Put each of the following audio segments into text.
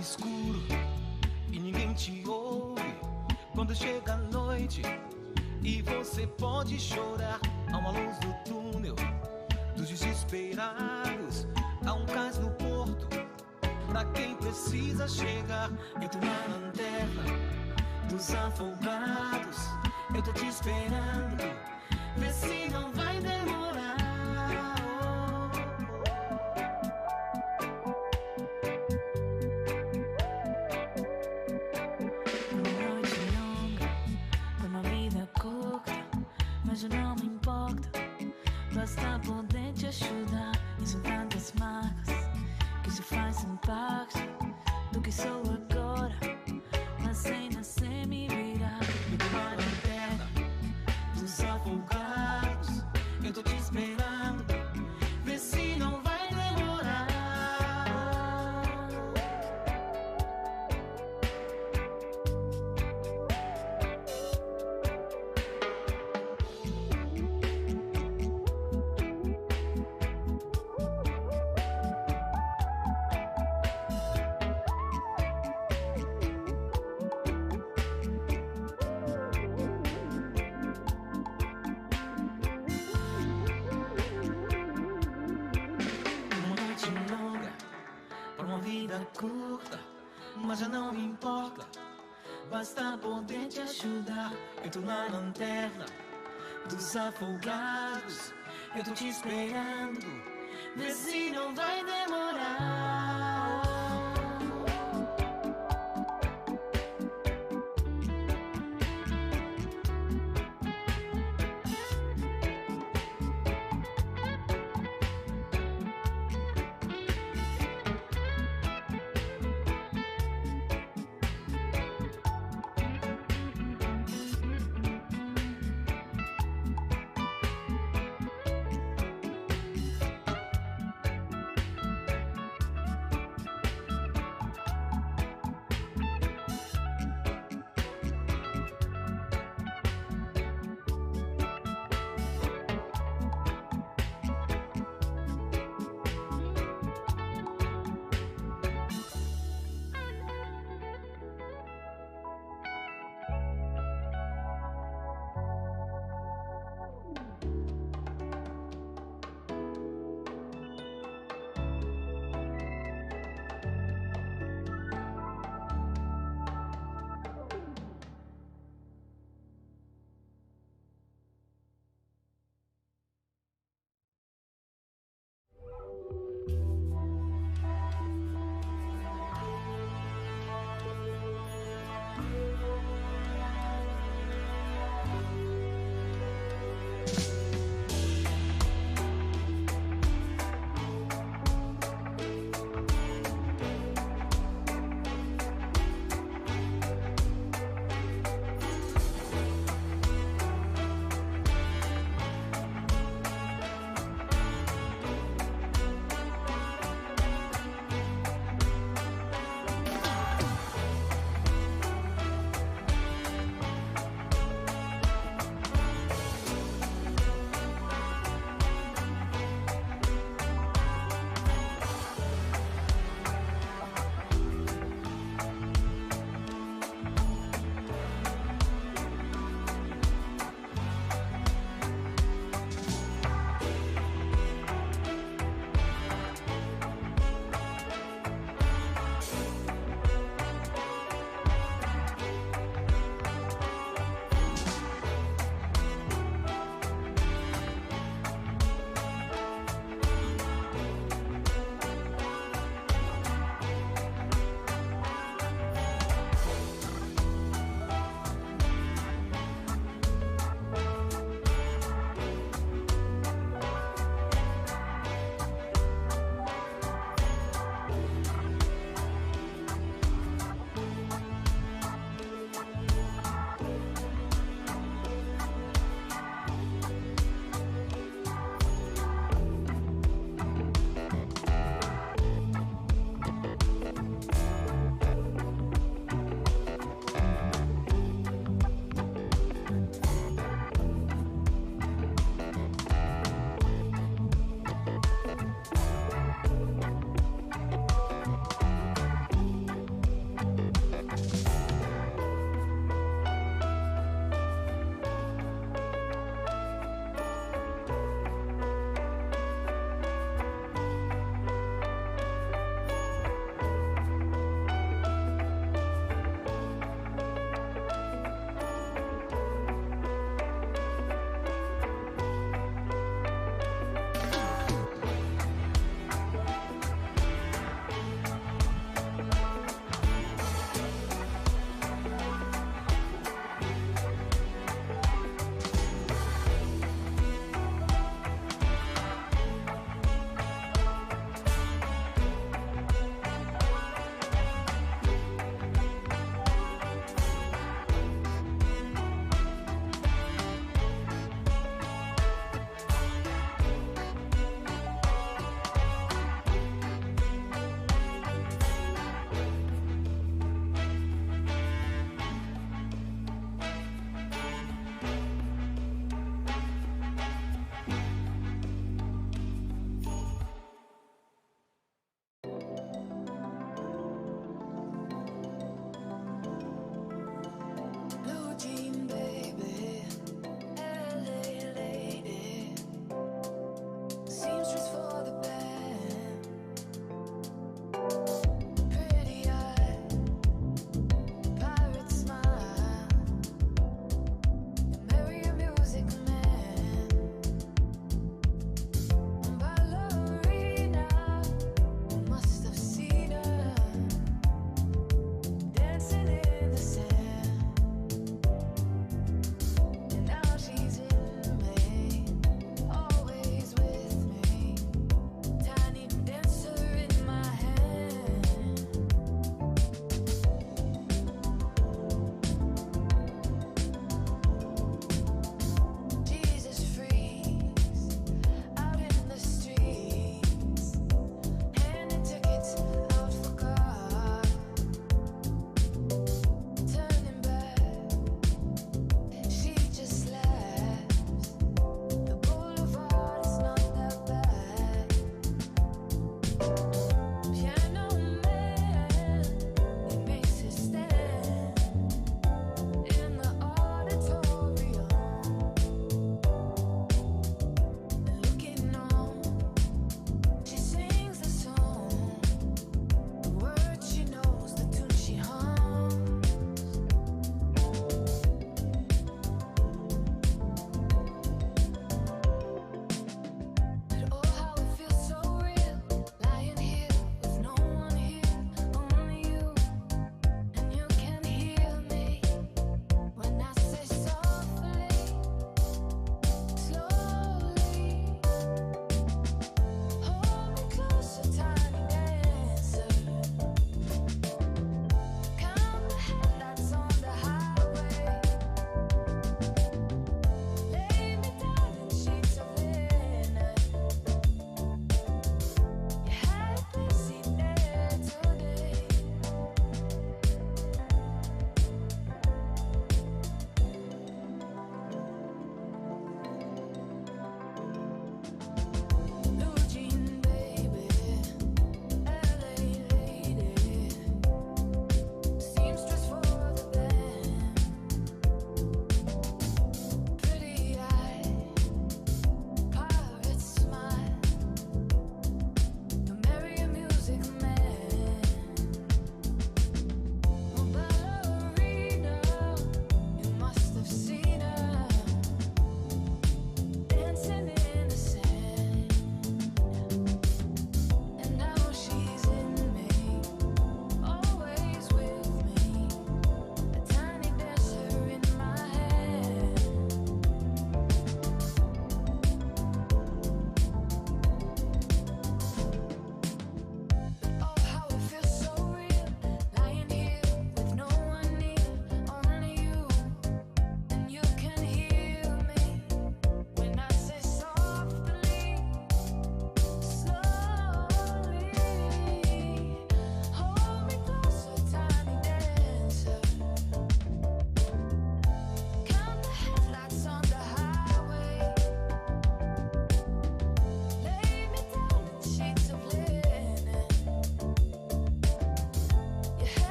Escuro e ninguém te ouve. Quando chega a noite e você pode chorar, há uma luz no túnel dos desesperados, há um cais no porto pra quem precisa chegar. Eu tô na lanterna dos afogados, eu tô te esperando, vê se não vai demorar. Mas eu não me importo, basta poder te ajudar. E são tantas marcas que isso faz impacto do que sou agora, mas sem nascer me virar. Eu tô na lanterna dos afogados, eu tô te esperando, vê se não vai demorar. Curta, mas já não importa, basta poder te ajudar. Eu tô na lanterna dos afogados, eu tô te esperando, vê se não vai demorar.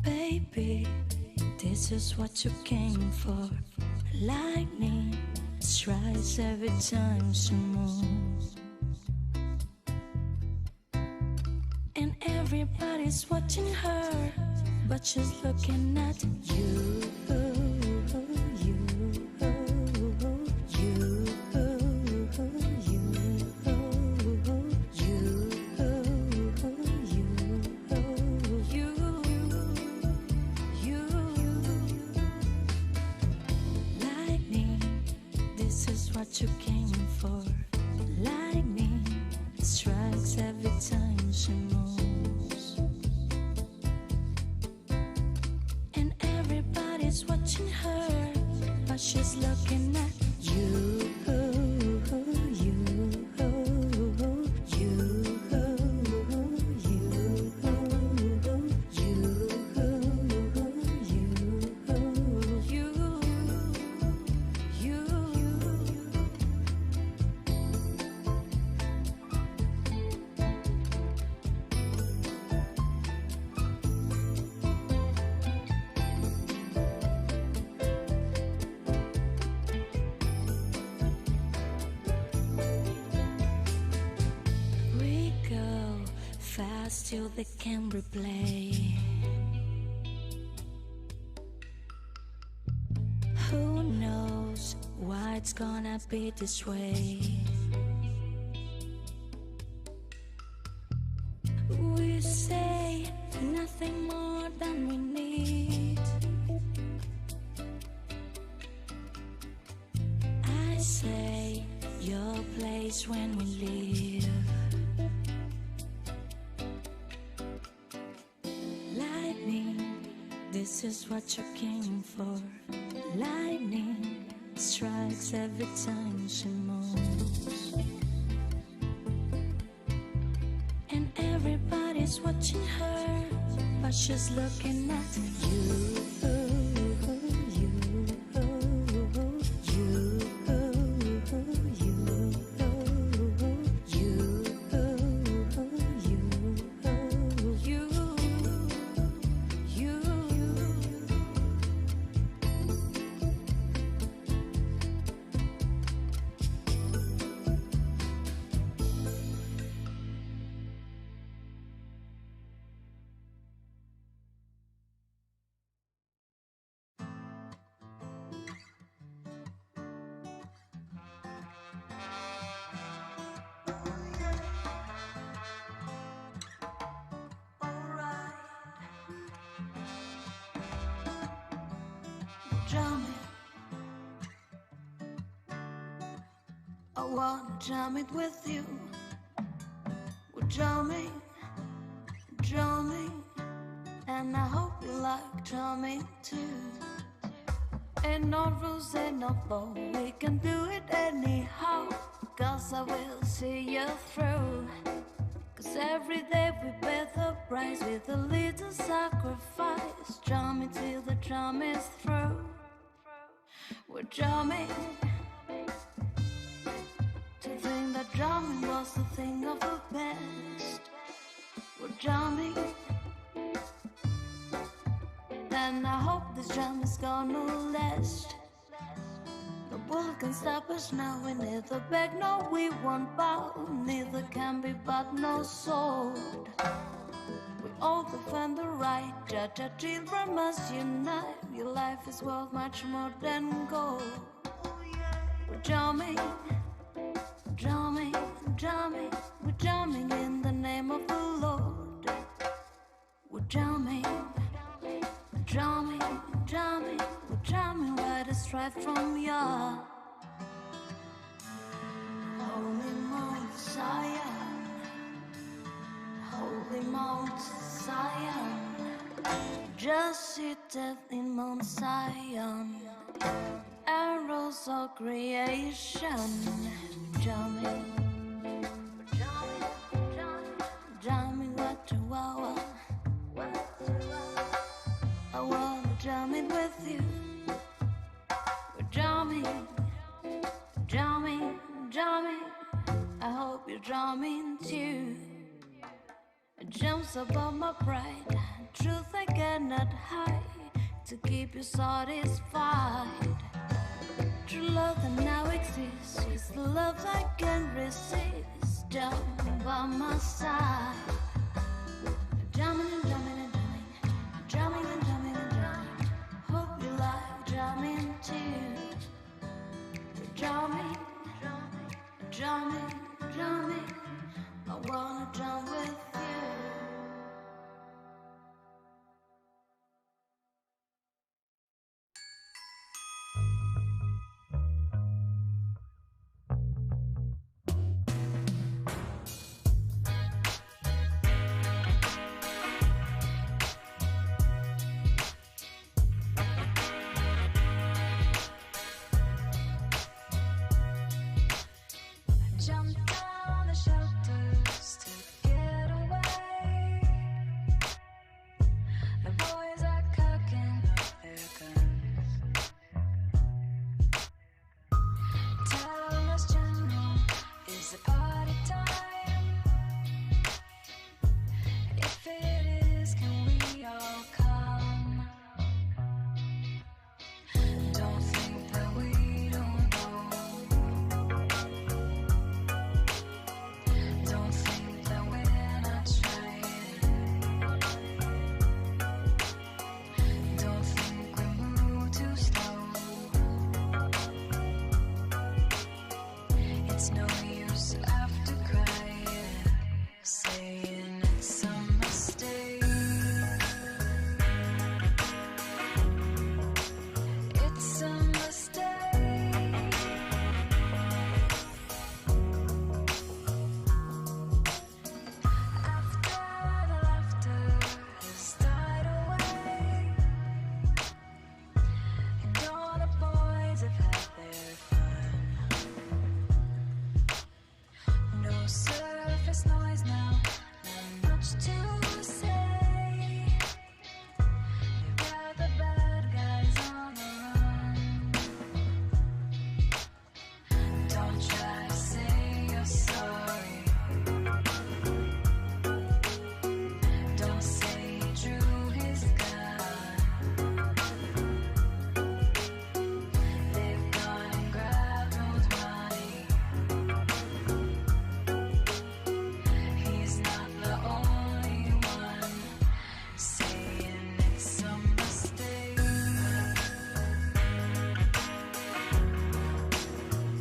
Baby, this is what you came for. Lightning strikes every time she moves, and everybody's watching her, but she's looking at you. You came for. Lightning strikes every time she moves, and everybody's watching her, but she's looking at you. Till they can replay. Who knows why it's gonna be this way? We say nothing more than we need. I say your place when we leave. This is what you came for. Lightning strikes every time she moves, and everybody's watching her, but she's looking at you. I wanna jam it with you. We're jamming, jamming, and I hope you like jamming too. Ain't no rules, ain't no law, we can do it anyhow. Cause I will see you through. Cause every day we pay the price with a little sacrifice. Jamming till the jam is through. We're jamming. To think that drumming was the thing of the best. We're jamming, and I hope this jam is gonna last. No bull can stop us now, we neither beg, no we won't bow. Neither can be but no sword. We all defend the right, judge our children must unite. Your life is worth much more than gold. We're jamming, jamming, jamming, we're jamming in the name of the Lord. We're jamming, jamming, jamming, we're jamming right straight from your holy Mount Zion, holy Mount Zion, just seated in Mount Zion, arrows of creation. Jamming, jamming, what you want. I wanna jam it with you. We're jamming, jamming, jamming. I hope you're jamming too. Jumps above my pride, truth I cannot hide, to keep you satisfied. True love that now exists is the love I can resist. Down by my side, drumming and drumming and drumming, drumming and drumming and drumming. Hope you like drumming too. Drumming, drumming, drumming. I wanna drum with you. Jump down the shelters to get away. The boys are cooking up their guns. Tell us, General, is it party time? If it is, can we all come? Don't think that we don't know. Don't think that we're not trying. Don't think we move too slow. It's no use after crying, saying it's a mistake. It's a mistake. After the laughter has died away, and all the boys have had their fun. No surface noise now, not much to say. You've got the bad guys on the run. Don't try to say you're sorry. Don't say he drew his gun. They've gone and grabbed old money. He's not the only one saying it's a mistake.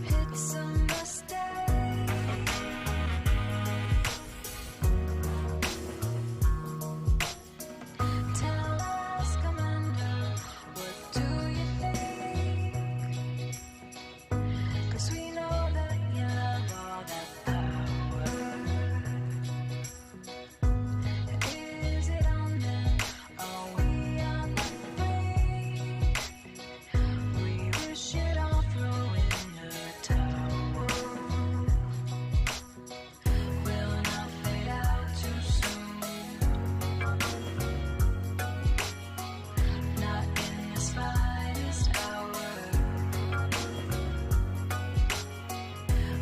It's a mistake. Tell us, Commander, what do you think? 'Cause we know that you love all that power. Is it on then? Are we on the brink? We wish it all throw in the towel. Will not fade out too soon. Not in this finest hour.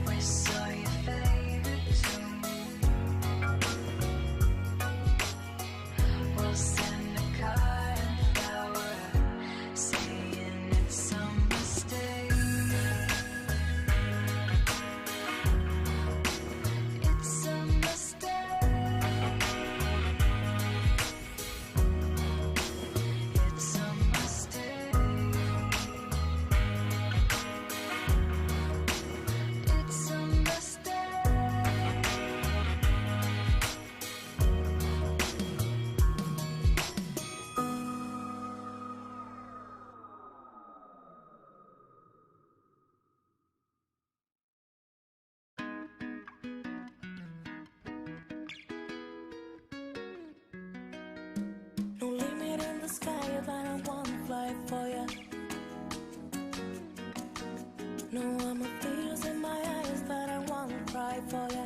We saw your favorite tune. We'll send a car and flower, saying it's a mistake. It's a mistake. It's a mistake. It's a mistake. No limit in the sky if I don't want to fly for ya. No, I'm a tears in my eyes that I want to cry for ya.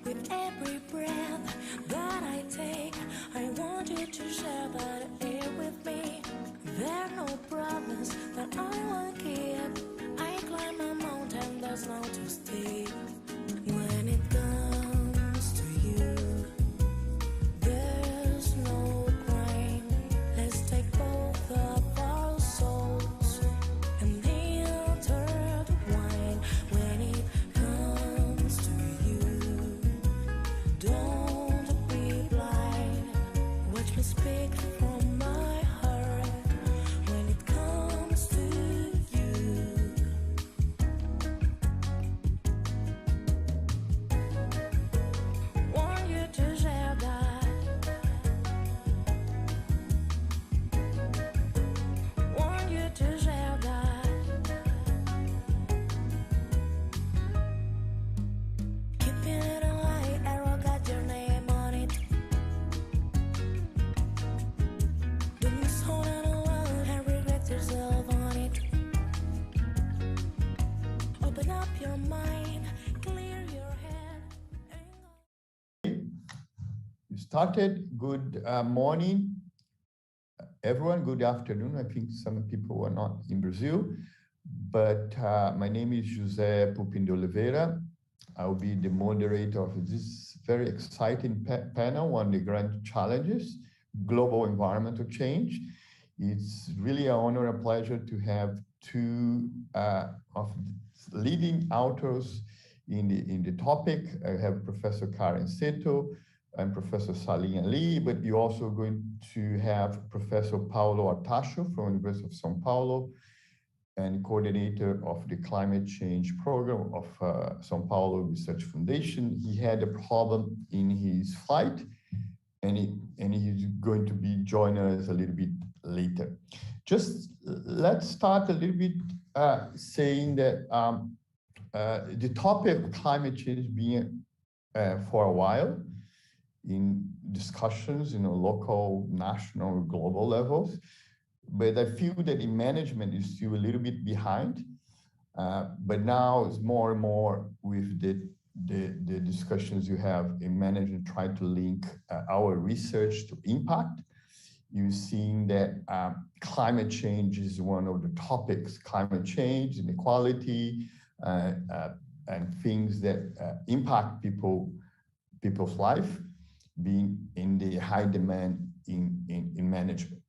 With every breath that I take, I want you to share that air with me. There's no promise that I won't keep. I climb a mountain that's not too steep. When it comes started. Good morning, everyone. Good afternoon. I think some people are not in Brazil, but my name is José Pupim de Oliveira. I'll be the moderator of this very exciting panel on the grand challenges, global environmental change. It's really an honor and pleasure to have two of the leading authors in the topic. I have Professor Karen Seto and Professor Salim Ali, but you're also going to have Professor Paulo Artacho from University of São Paulo and coordinator of the climate change program of São Paulo Research Foundation. He had a problem in his flight, and he's going to be joining us a little bit later. Just let's start a little bit saying that the topic of climate change being for a while in discussions, local, national, global levels. But I feel that in management is still a little bit behind. But now it's more and more with the discussions you have in management, try to link our research to impact. You're seeing that climate change is one of the topics, climate change, inequality, and things that impact people's life, being in the high demand in management.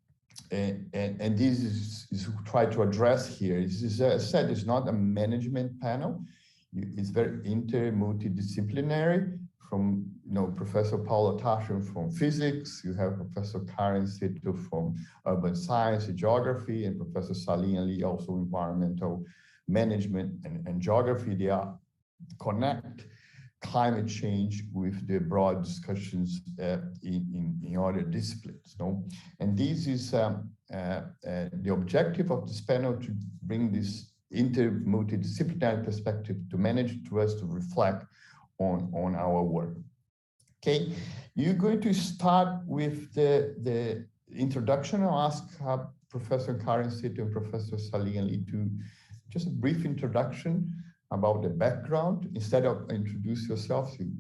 And this is try to address here. This is, as I said, it's not a management panel. It's very multidisciplinary. From Professor Paulo Artacho from physics, you have Professor Karen Seto from urban science and geography, and Professor Salim Ali also environmental management and geography. They are connect climate change with the broad discussions in other disciplines. And this is the objective of this panel, to bring this multidisciplinary perspective to manage, to us to reflect on our work. Okay, you're going to start with the introduction. I'll ask Professor Karen Seto and Professor Salim Ali to just a brief introduction about the background. Instead of introduce yourself, you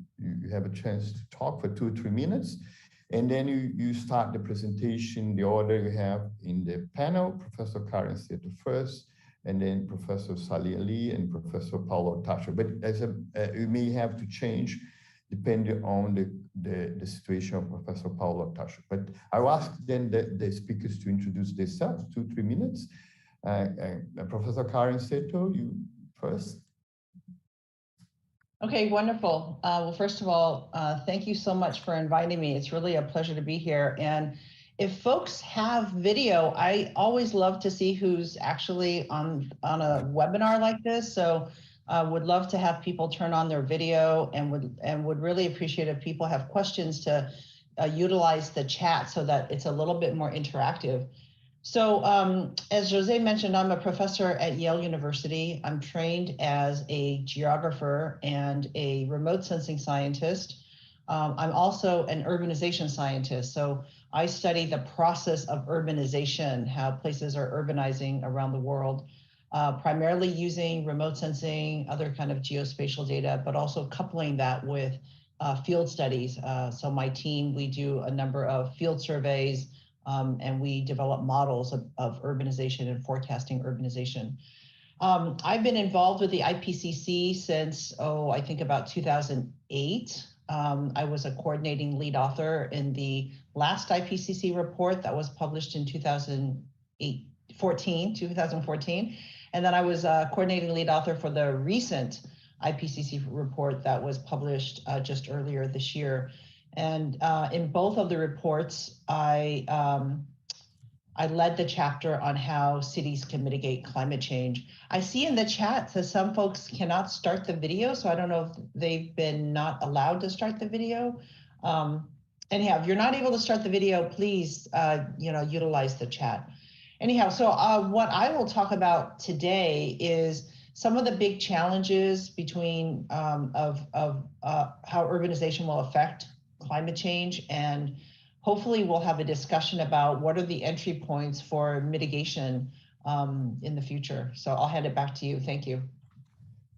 have a chance to talk for 2 or 3 minutes, and then you start the presentation, the order you have in the panel, Professor Karen Seto first, and then Professor Salim Ali and Professor Paulo Artacho. But you may have to change depending on the situation of Professor Paulo Artacho. But I'll ask then the speakers to introduce themselves, 2 or 3 minutes. Professor Karen Seto, you first. Okay, wonderful. Well, first of all, thank you so much for inviting me. It's really a pleasure to be here. And if folks have video, I always love to see who's actually on a webinar like this. So would love to have people turn on their video, and would really appreciate if people have questions to utilize the chat so that it's a little bit more interactive. So as Jose mentioned, I'm a professor at Yale University. I'm trained as a geographer and a remote sensing scientist. I'm also an urbanization scientist. So I study the process of urbanization, how places are urbanizing around the world, primarily using remote sensing, other kind of geospatial data, but also coupling that with field studies. So my team, we do a number of field surveys, and we develop models of urbanization and forecasting urbanization. I've been involved with the IPCC since, I think about 2008. I was a coordinating lead author in the last IPCC report that was published in 2014. And then I was a coordinating lead author for the recent IPCC report that was published just earlier this year. And in both of the reports, I led the chapter on how cities can mitigate climate change. I see in the chat that some folks cannot start the video, so I don't know if they've been not allowed to start the video. Anyhow, if you're not able to start the video, please utilize the chat. Anyhow, so what I will talk about today is some of the big challenges between of how urbanization will affect climate change, and hopefully we'll have a discussion about what are the entry points for mitigation in the future. So I'll hand it back to you. Thank you.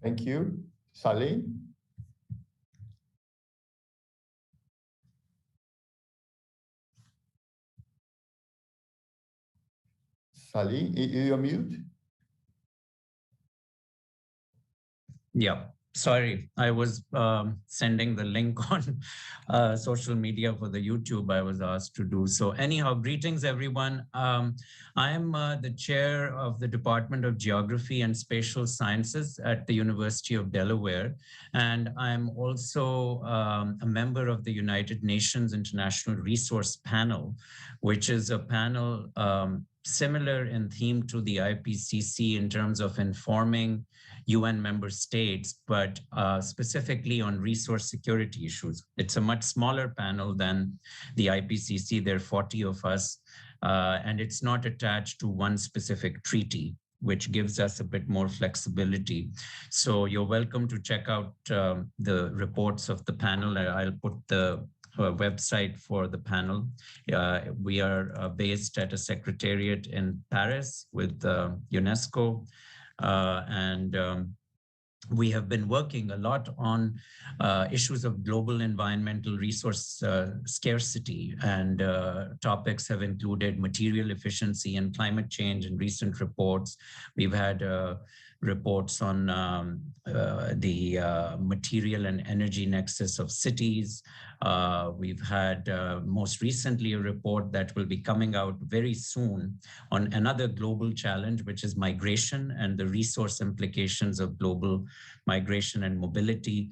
Thank you. Salim? Sally, you're mute. Yeah, sorry, I was sending the link on social media for the YouTube I was asked to do. So anyhow, greetings everyone. I am the chair of the Department of Geography and Spatial Sciences at the University of Delaware. And I'm also a member of the United Nations International Resource Panel, which is a panel similar in theme to the IPCC in terms of informing UN member states, but specifically on resource security issues. It's a much smaller panel than the IPCC. There are 40 of us, and it's not attached to one specific treaty, which gives us a bit more flexibility. So you're welcome to check out the reports of the panel. I'll put the website for the panel. We are based at a secretariat in Paris with UNESCO. We have been working a lot on issues of global environmental resource scarcity, and topics have included material efficiency and climate change in recent reports. We've had reports on the material and energy nexus of cities. We've had most recently a report that will be coming out very soon on another global challenge, which is migration and the resource implications of global migration and mobility,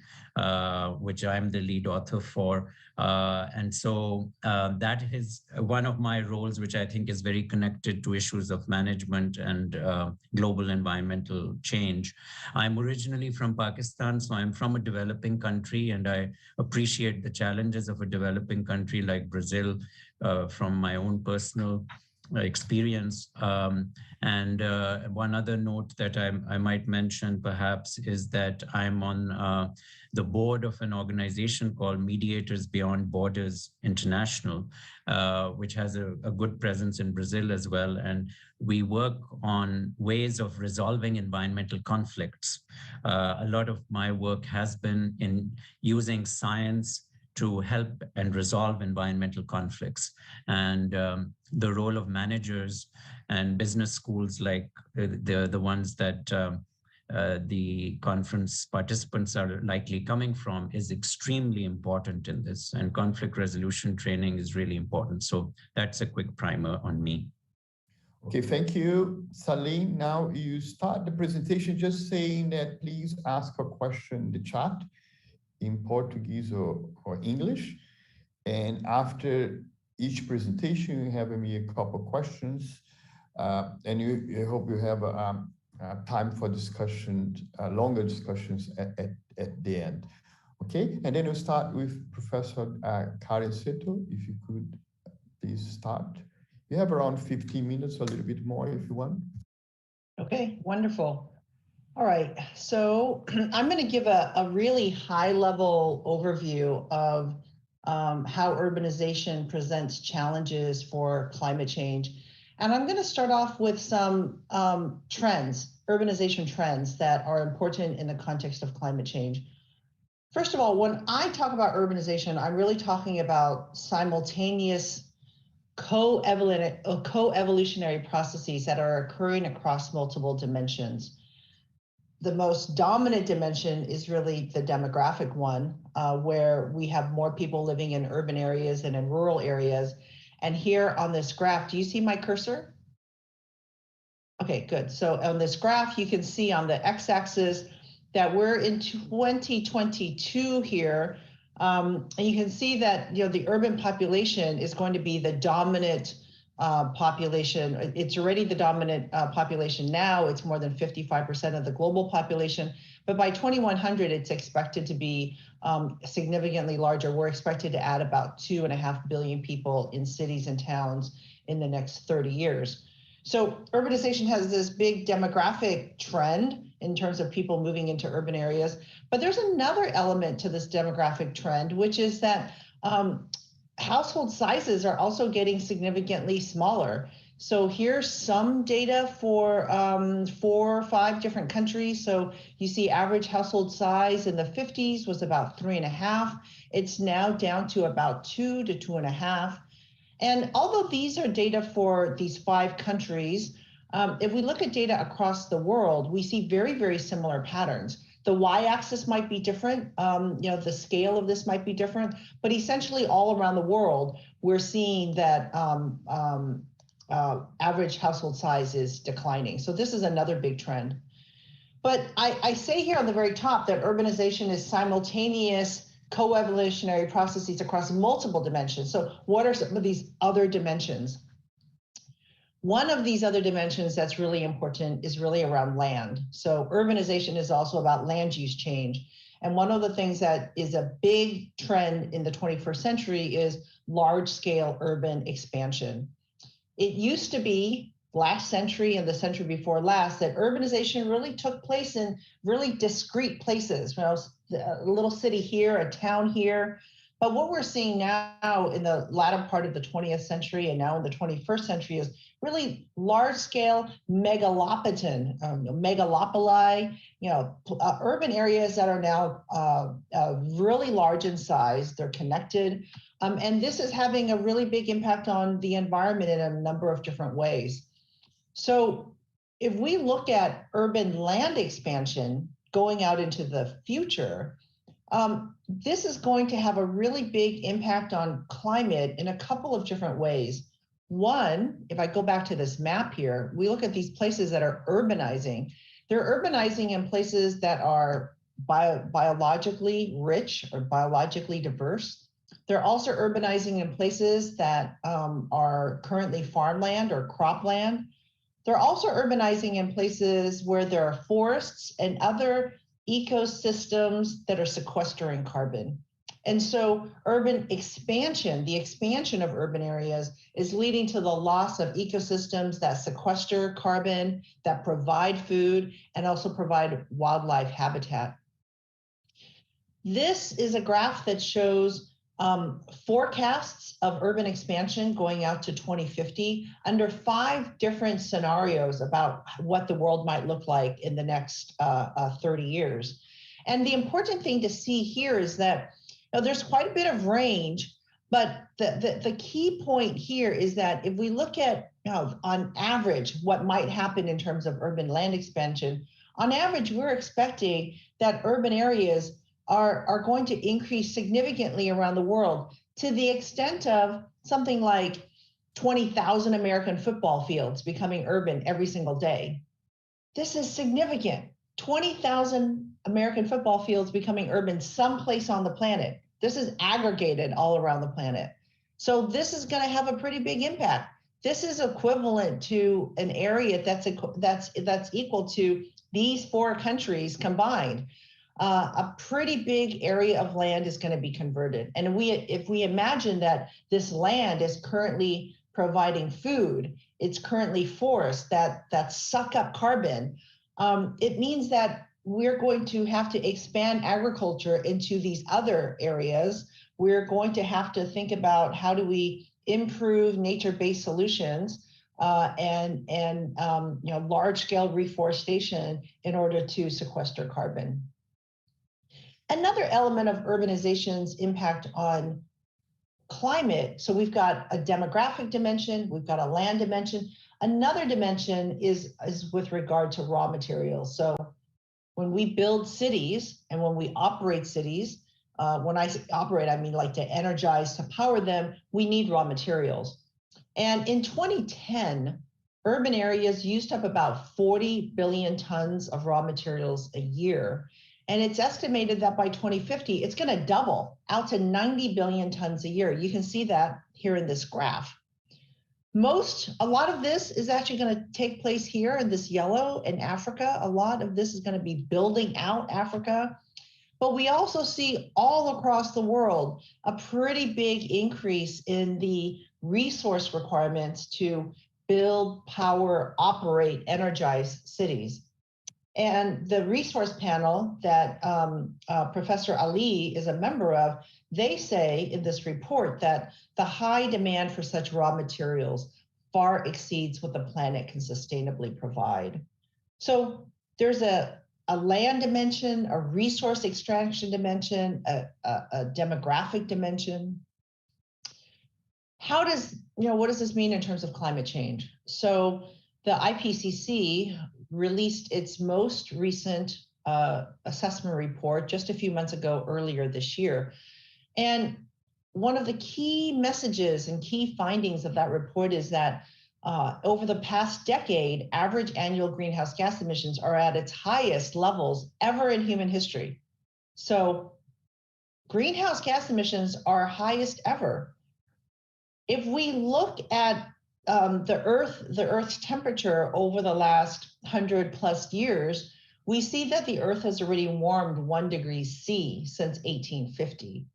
which I'm the lead author for. And so that is one of my roles, which I think is very connected to issues of management and global environmental change. I'm originally from Pakistan, so I'm from a developing country, and I appreciate the challenges of a developing country like Brazil from my own personal experience. And one other note that I might mention perhaps is that I'm on the board of an organization called Mediators Beyond Borders International, which has a good presence in Brazil as well. And we work on ways of resolving environmental conflicts. A lot of my work has been in using science to help and resolve environmental conflicts. And the role of managers and business schools like the ones that the conference participants are likely coming from is extremely important in this, and conflict resolution training is really important. So that's a quick primer on me. Okay, thank you, Salim. Now you start the presentation just saying that please ask a question in the chat in Portuguese or English. And after each presentation, you have me a couple of questions. And I hope you have time for discussion, longer discussions at the end. Okay, and then we'll start with Professor Karen Seto. If you could please start. You have around 15 minutes, a little bit more if you want. Okay, wonderful. All right, so I'm going to give a really high-level overview of how urbanization presents challenges for climate change. And I'm going to start off with some trends, urbanization trends that are important in the context of climate change. First of all, when I talk about urbanization, I'm really talking about simultaneous co-evolutionary processes that are occurring across multiple dimensions. The most dominant dimension is really the demographic one, where we have more people living in urban areas than in rural areas. And here on this graph, do you see my cursor? Okay, good. So on this graph, you can see on the x-axis that we're in 2022 here. And you can see that the urban population is going to be the dominant population. It's already the dominant population now. It's more than 55% of the global population. But by 2100, it's expected to be significantly larger. We're expected to add about 2.5 billion people in cities and towns in the next 30 years. So urbanization has this big demographic trend in terms of people moving into urban areas. But there's another element to this demographic trend, which is that household sizes are also getting significantly smaller. So here's some data for 4 or 5 different countries. So you see average household size in the 50s was about 3.5. It's now down to about 2 to 2.5. And although these are data for these 5 countries, If we look at data across the world, we see very, very similar patterns. The y-axis might be different, the scale of this might be different, but essentially all around the world, we're seeing that average household size is declining. So this is another big trend. But I say here on the very top that urbanization is simultaneous co-evolutionary processes across multiple dimensions. So what are some of these other dimensions? One of these other dimensions that's really important is really around land. So urbanization is also about land use change. And one of the things that is a big trend in the 21st century is large-scale urban expansion. It used to be last century and the century before last that urbanization really took place in really discrete places. A little city here, a town here. But what we're seeing now in the latter part of the 20th century and now in the 21st century is really large-scale megalopolitan, megalopoli, urban areas that are now really large in size. They're connected, and this is having a really big impact on the environment in a number of different ways. So if we look at urban land expansion going out into the future, this is going to have a really big impact on climate in a couple of different ways. One, if I go back to this map here, we look at these places that are urbanizing. They're urbanizing in places that are biologically rich or biologically diverse. They're also urbanizing in places that are currently farmland or cropland. They're also urbanizing in places where there are forests and other ecosystems that are sequestering carbon. And so urban expansion, the expansion of urban areas is leading to the loss of ecosystems that sequester carbon, that provide food, and also provide wildlife habitat. This is a graph that shows forecasts of urban expansion going out to 2050 under 5 different scenarios about what the world might look like in the next 30 years. And the important thing to see here is that there's quite a bit of range, but the key point here is that if we look at, on average, what might happen in terms of urban land expansion, on average, we're expecting that urban areas are going to increase significantly around the world to the extent of something like 20,000 American football fields becoming urban every single day. This is significant. 20,000 American football fields becoming urban someplace on the planet. This is aggregated all around the planet. So this is going to have a pretty big impact. This is equivalent to an area that's equal to these 4 countries combined. A pretty big area of land is going to be converted. And if we imagine that this land is currently providing food, it's currently forests that suck up carbon, it means that we're going to have to expand agriculture into these other areas. We're going to have to think about how do we improve nature-based solutions and large-scale reforestation in order to sequester carbon. Another element of urbanization's impact on climate, so we've got a demographic dimension, we've got a land dimension. Another dimension is with regard to raw materials. So when we build cities and when we operate cities, when I say operate, I mean like to energize, to power them, we need raw materials. And in 2010, urban areas used up about 40 billion tons of raw materials a year. And it's estimated that by 2050, it's going to double out to 90 billion tons a year. You can see that here in this graph. A lot of this is actually going to take place here in this yellow in Africa. A lot of this is going to be building out Africa. But we also see all across the world a pretty big increase in the resource requirements to build, power, operate, energize cities. And the resource panel that Professor Ali is a member of, they say in this report that the high demand for such raw materials far exceeds what the planet can sustainably provide. So there's a land dimension, a resource extraction dimension, a demographic dimension. What does this mean in terms of climate change? So the IPCC released its most recent assessment report just a few months ago, earlier this year. And one of the key messages and key findings of that report is that over the past decade, average annual greenhouse gas emissions are at its highest levels ever in human history. So greenhouse gas emissions are highest ever. If we look at the Earth's temperature over the last 100+ years, we see that the Earth has already warmed 1 degree C since 1850.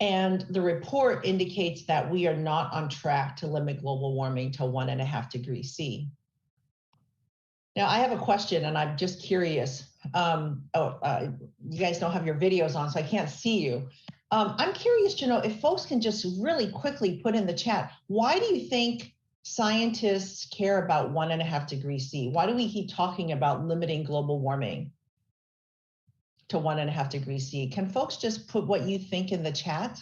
And the report indicates that we are not on track to limit global warming to 1.5 degrees C. Now, I have a question, and I'm just curious. You guys don't have your videos on, so I can't see you. I'm curious to know if folks can just really quickly put in the chat, why do you think scientists care about 1.5 degrees C? Why do we keep talking about limiting global warming to 1.5 degrees C? Can folks just put what you think in the chat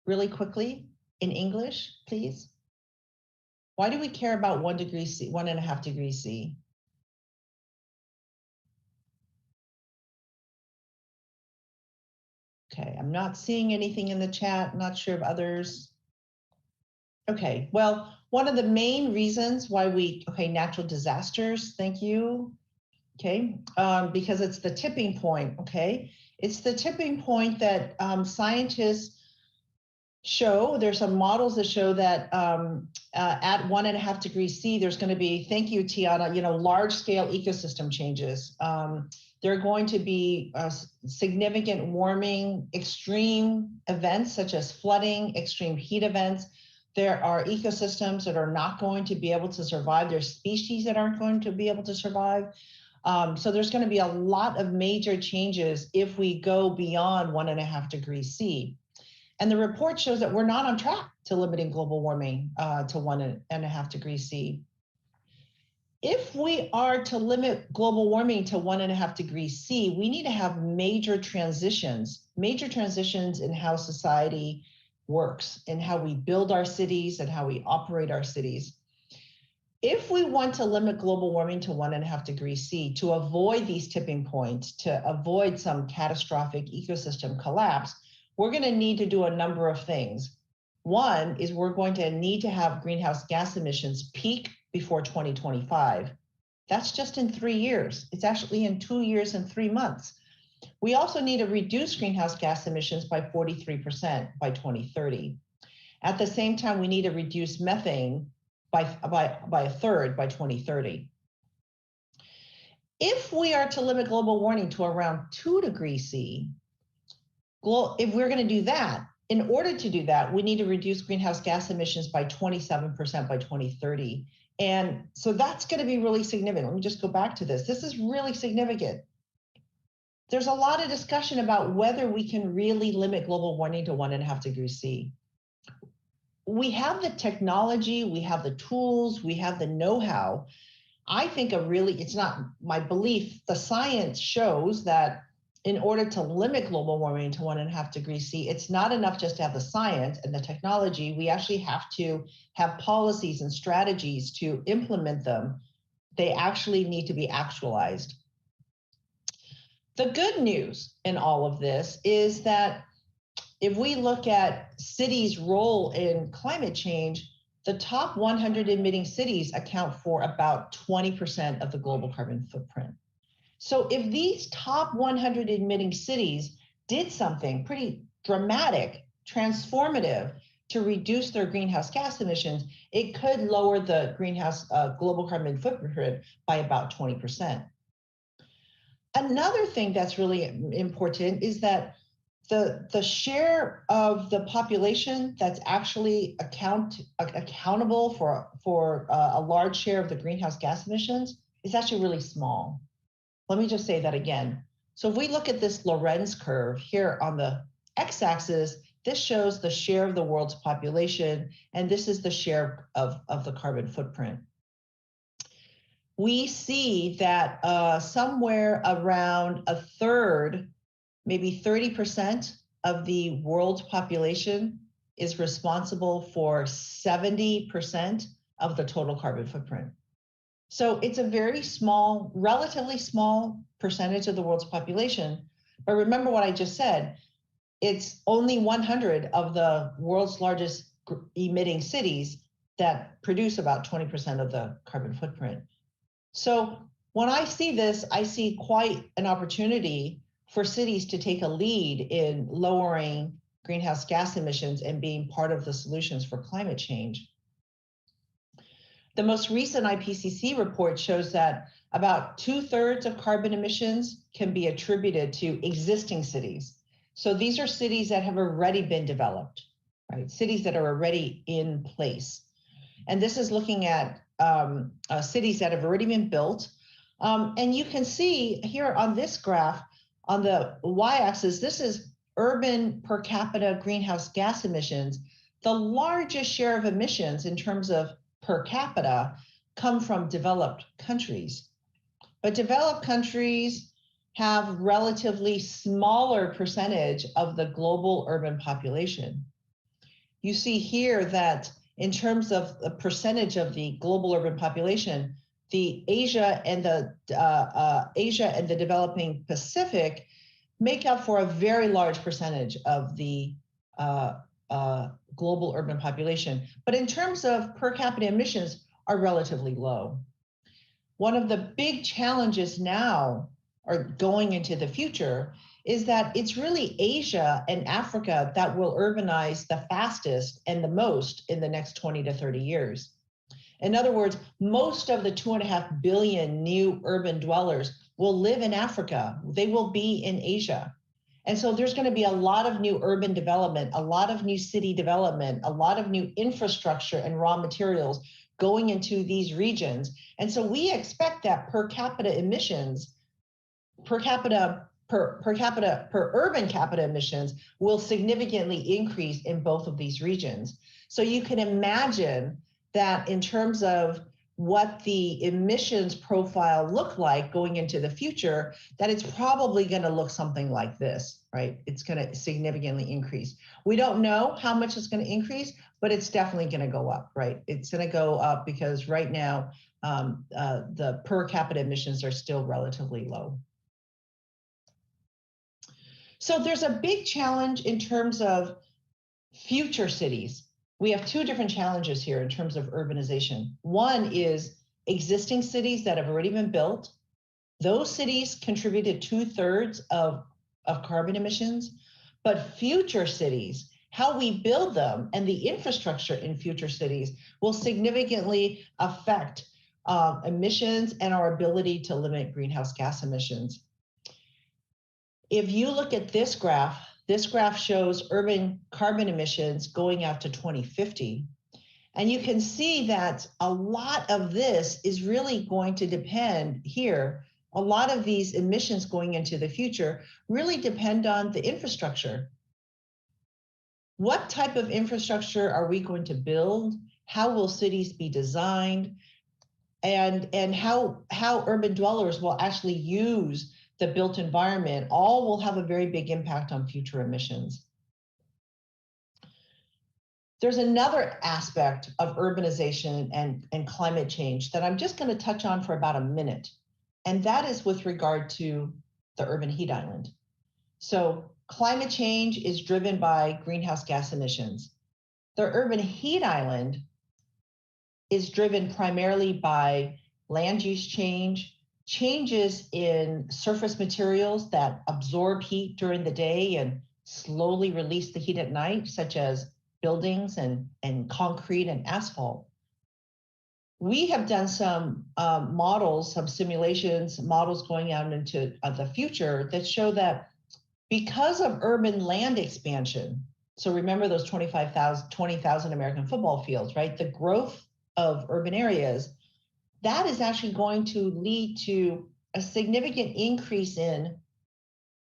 really quickly in English, please? Why do we care about 1 degree C, 1.5 degrees C? Okay, I'm not seeing anything in the chat. Not sure if others. Okay, well, one of the main reasons why natural disasters, thank you. Okay, because it's the tipping point, okay? It's the tipping point that scientists show, there's some models that show that at 1.5 degrees C, there's gonna be, thank you, Tiana, large scale ecosystem changes. There are going to be significant warming, extreme events such as flooding, extreme heat events. There are ecosystems that are not going to be able to survive. There's species that aren't going to be able to survive. So there's going to be a lot of major changes if we go beyond 1.5 degrees C. And the report shows that we're not on track to limiting global warming to 1.5 degrees C. If we are to limit global warming to 1.5 degrees C, we need to have major transitions in how society works, in how we build our cities and how we operate our cities. If we want to limit global warming to 1.5 degrees C, to avoid these tipping points, to avoid some catastrophic ecosystem collapse, we're going to need to do a number of things. One is we're going to need to have greenhouse gas emissions peak before 2025. That's just in 3 years. It's actually in 2 years and 3 months. We also need to reduce greenhouse gas emissions by 43% by 2030. At the same time, we need to reduce methane by a third by 2030. If we are to limit global warming to around 2 degrees C, if we're going to do that, in order to do that, we need to reduce greenhouse gas emissions by 27% by 2030. And so that's going to be really significant. Let me just go back to this. This is really significant. There's a lot of discussion about whether we can really limit global warming to 1.5 degrees C. We have the technology, we have the tools, we have the know-how. I think it's not my belief, the science shows that in order to limit global warming to 1.5 degrees C, it's not enough just to have the science and the technology. We actually have to have policies and strategies to implement them. They actually need to be actualized. The good news in all of this is that if we look at cities' role in climate change, the top 100 emitting cities account for about 20% of the global carbon footprint. So if these top 100 emitting cities did something pretty dramatic, transformative to reduce their greenhouse gas emissions, it could lower the global carbon footprint by about 20%. Another thing that's really important is that the share of the population that's actually accountable for a large share of the greenhouse gas emissions is actually really small. Let me just say that again. So if we look at this Lorenz curve here on the x-axis, this shows the share of the world's population, and this is the share of the carbon footprint. We see that somewhere around a third, maybe 30% of the world's population is responsible for 70% of the total carbon footprint. So it's a very small, relatively small percentage of the world's population. But remember what I just said, it's only 100 of the world's largest emitting cities that produce about 20% of the carbon footprint. So when I see this, I see quite an opportunity for cities to take a lead in lowering greenhouse gas emissions and being part of the solutions for climate change. The most recent IPCC report shows that about 2/3 of carbon emissions can be attributed to existing cities. So these are cities that have already been developed, right? Cities that are already in place. And this is looking at cities that have already been built. And you can see here on this graph, on the y-axis, this is urban per capita greenhouse gas emissions. The largest share of emissions in terms of per capita come from developed countries. But developed countries have relatively smaller percentage of the global urban population. You see here that in terms of the percentage of the global urban population, the Asia and the developing Pacific make up for a very large percentage of the global urban population. But in terms of per capita emissions, are relatively low. One of the big challenges now, or going into the future, is that it's really Asia and Africa that will urbanize the fastest and the most in the next 20 to 30 years. In other words, most of the 2.5 billion new urban dwellers will live in Africa. They will be in Asia. And so there's going to be a lot of new urban development, a lot of new city development, a lot of new infrastructure and raw materials going into these regions. And so we expect that per capita emissions, per urban capita emissions will significantly increase in both of these regions. So you can imagine that in terms of what the emissions profile look like going into the future, that it's probably going to look something like this, right? It's going to significantly increase. We don't know how much it's going to increase, but it's definitely going to go up, right? It's going to go up because right now the per capita emissions are still relatively low. So there's a big challenge in terms of future cities. We have two different challenges here in terms of urbanization. One is existing cities that have already been built. Those cities contributed 2/3 of carbon emissions, but future cities, how we build them and the infrastructure in future cities will significantly affect emissions and our ability to limit greenhouse gas emissions. If you look at this graph shows urban carbon emissions going out to 2050. And you can see that a lot of this is really going to depend here. A lot of these emissions going into the future really depend on the infrastructure. What type of infrastructure are we going to build? How will cities be designed? And how urban dwellers will actually use the built environment, all will have a very big impact on future emissions. There's another aspect of urbanization and climate change that I'm just going to touch on for about a minute, and that is with regard to the urban heat island. So climate change is driven by greenhouse gas emissions. The urban heat island is driven primarily by land use change, changes in surface materials that absorb heat during the day and slowly release the heat at night, such as buildings and concrete and asphalt. We have done some models, some simulations, models going out into the future that show that because of urban land expansion, so remember those 20,000 American football fields, right? The growth of urban areas, that is actually going to lead to a significant increase in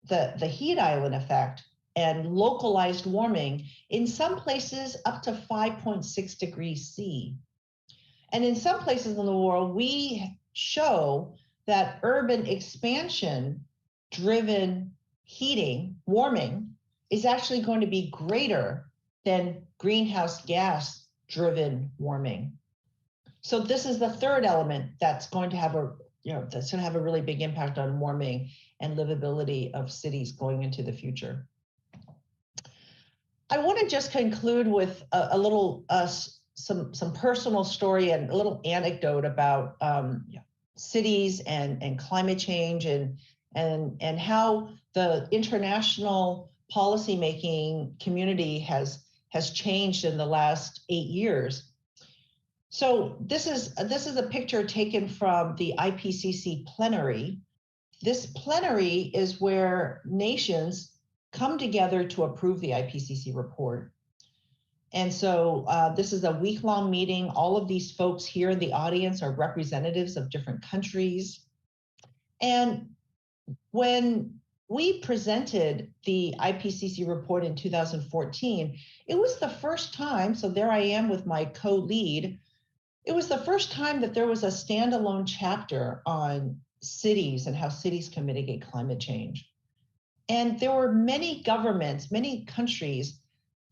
the heat island effect and localized warming, in some places up to 5.6 degrees C. And in some places in the world, we show that urban expansion driven warming is actually going to be greater than greenhouse gas driven warming. So this is the third element that's going to have a really big impact on warming and livability of cities going into the future. I want to just conclude with a little some personal story and a little anecdote about cities and climate change and how the international policymaking community has changed in the last 8 years. So this is a picture taken from the IPCC plenary. This plenary is where nations come together to approve the IPCC report. And so this is a week-long meeting. All of these folks here in the audience are representatives of different countries. And when we presented the IPCC report in 2014, it was the first time, so there I am with my co-lead, it was the first time that there was a standalone chapter on cities and how cities can mitigate climate change. And there were many governments, many countries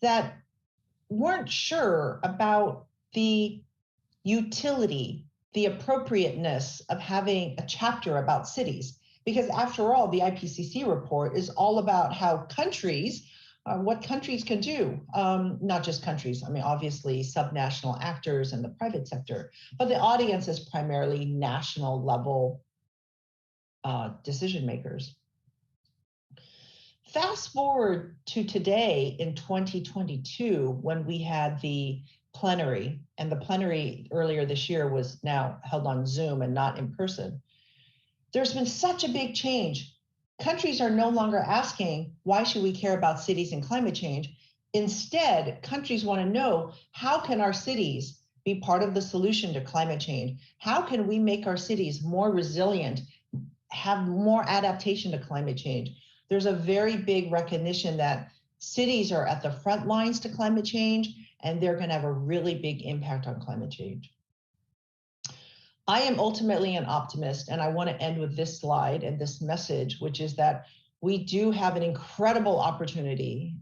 that weren't sure about the utility, the appropriateness of having a chapter about cities. Because after all, the IPCC report is all about how countries, what countries can do, not just countries, I mean, obviously subnational actors and the private sector, but the audience is primarily national level decision makers. Fast forward to today in 2022, when we had the plenary, and the plenary earlier this year was now held on Zoom and not in person. There's been such a big change. Countries are no longer asking, why should we care about cities and climate change? Instead, countries want to know, how can our cities be part of the solution to climate change? How can we make our cities more resilient, have more adaptation to climate change? There's a very big recognition that cities are at the front lines to climate change, and they're going to have a really big impact on climate change. I am ultimately an optimist, and I want to end with this slide and this message, which is that we do have an incredible opportunity,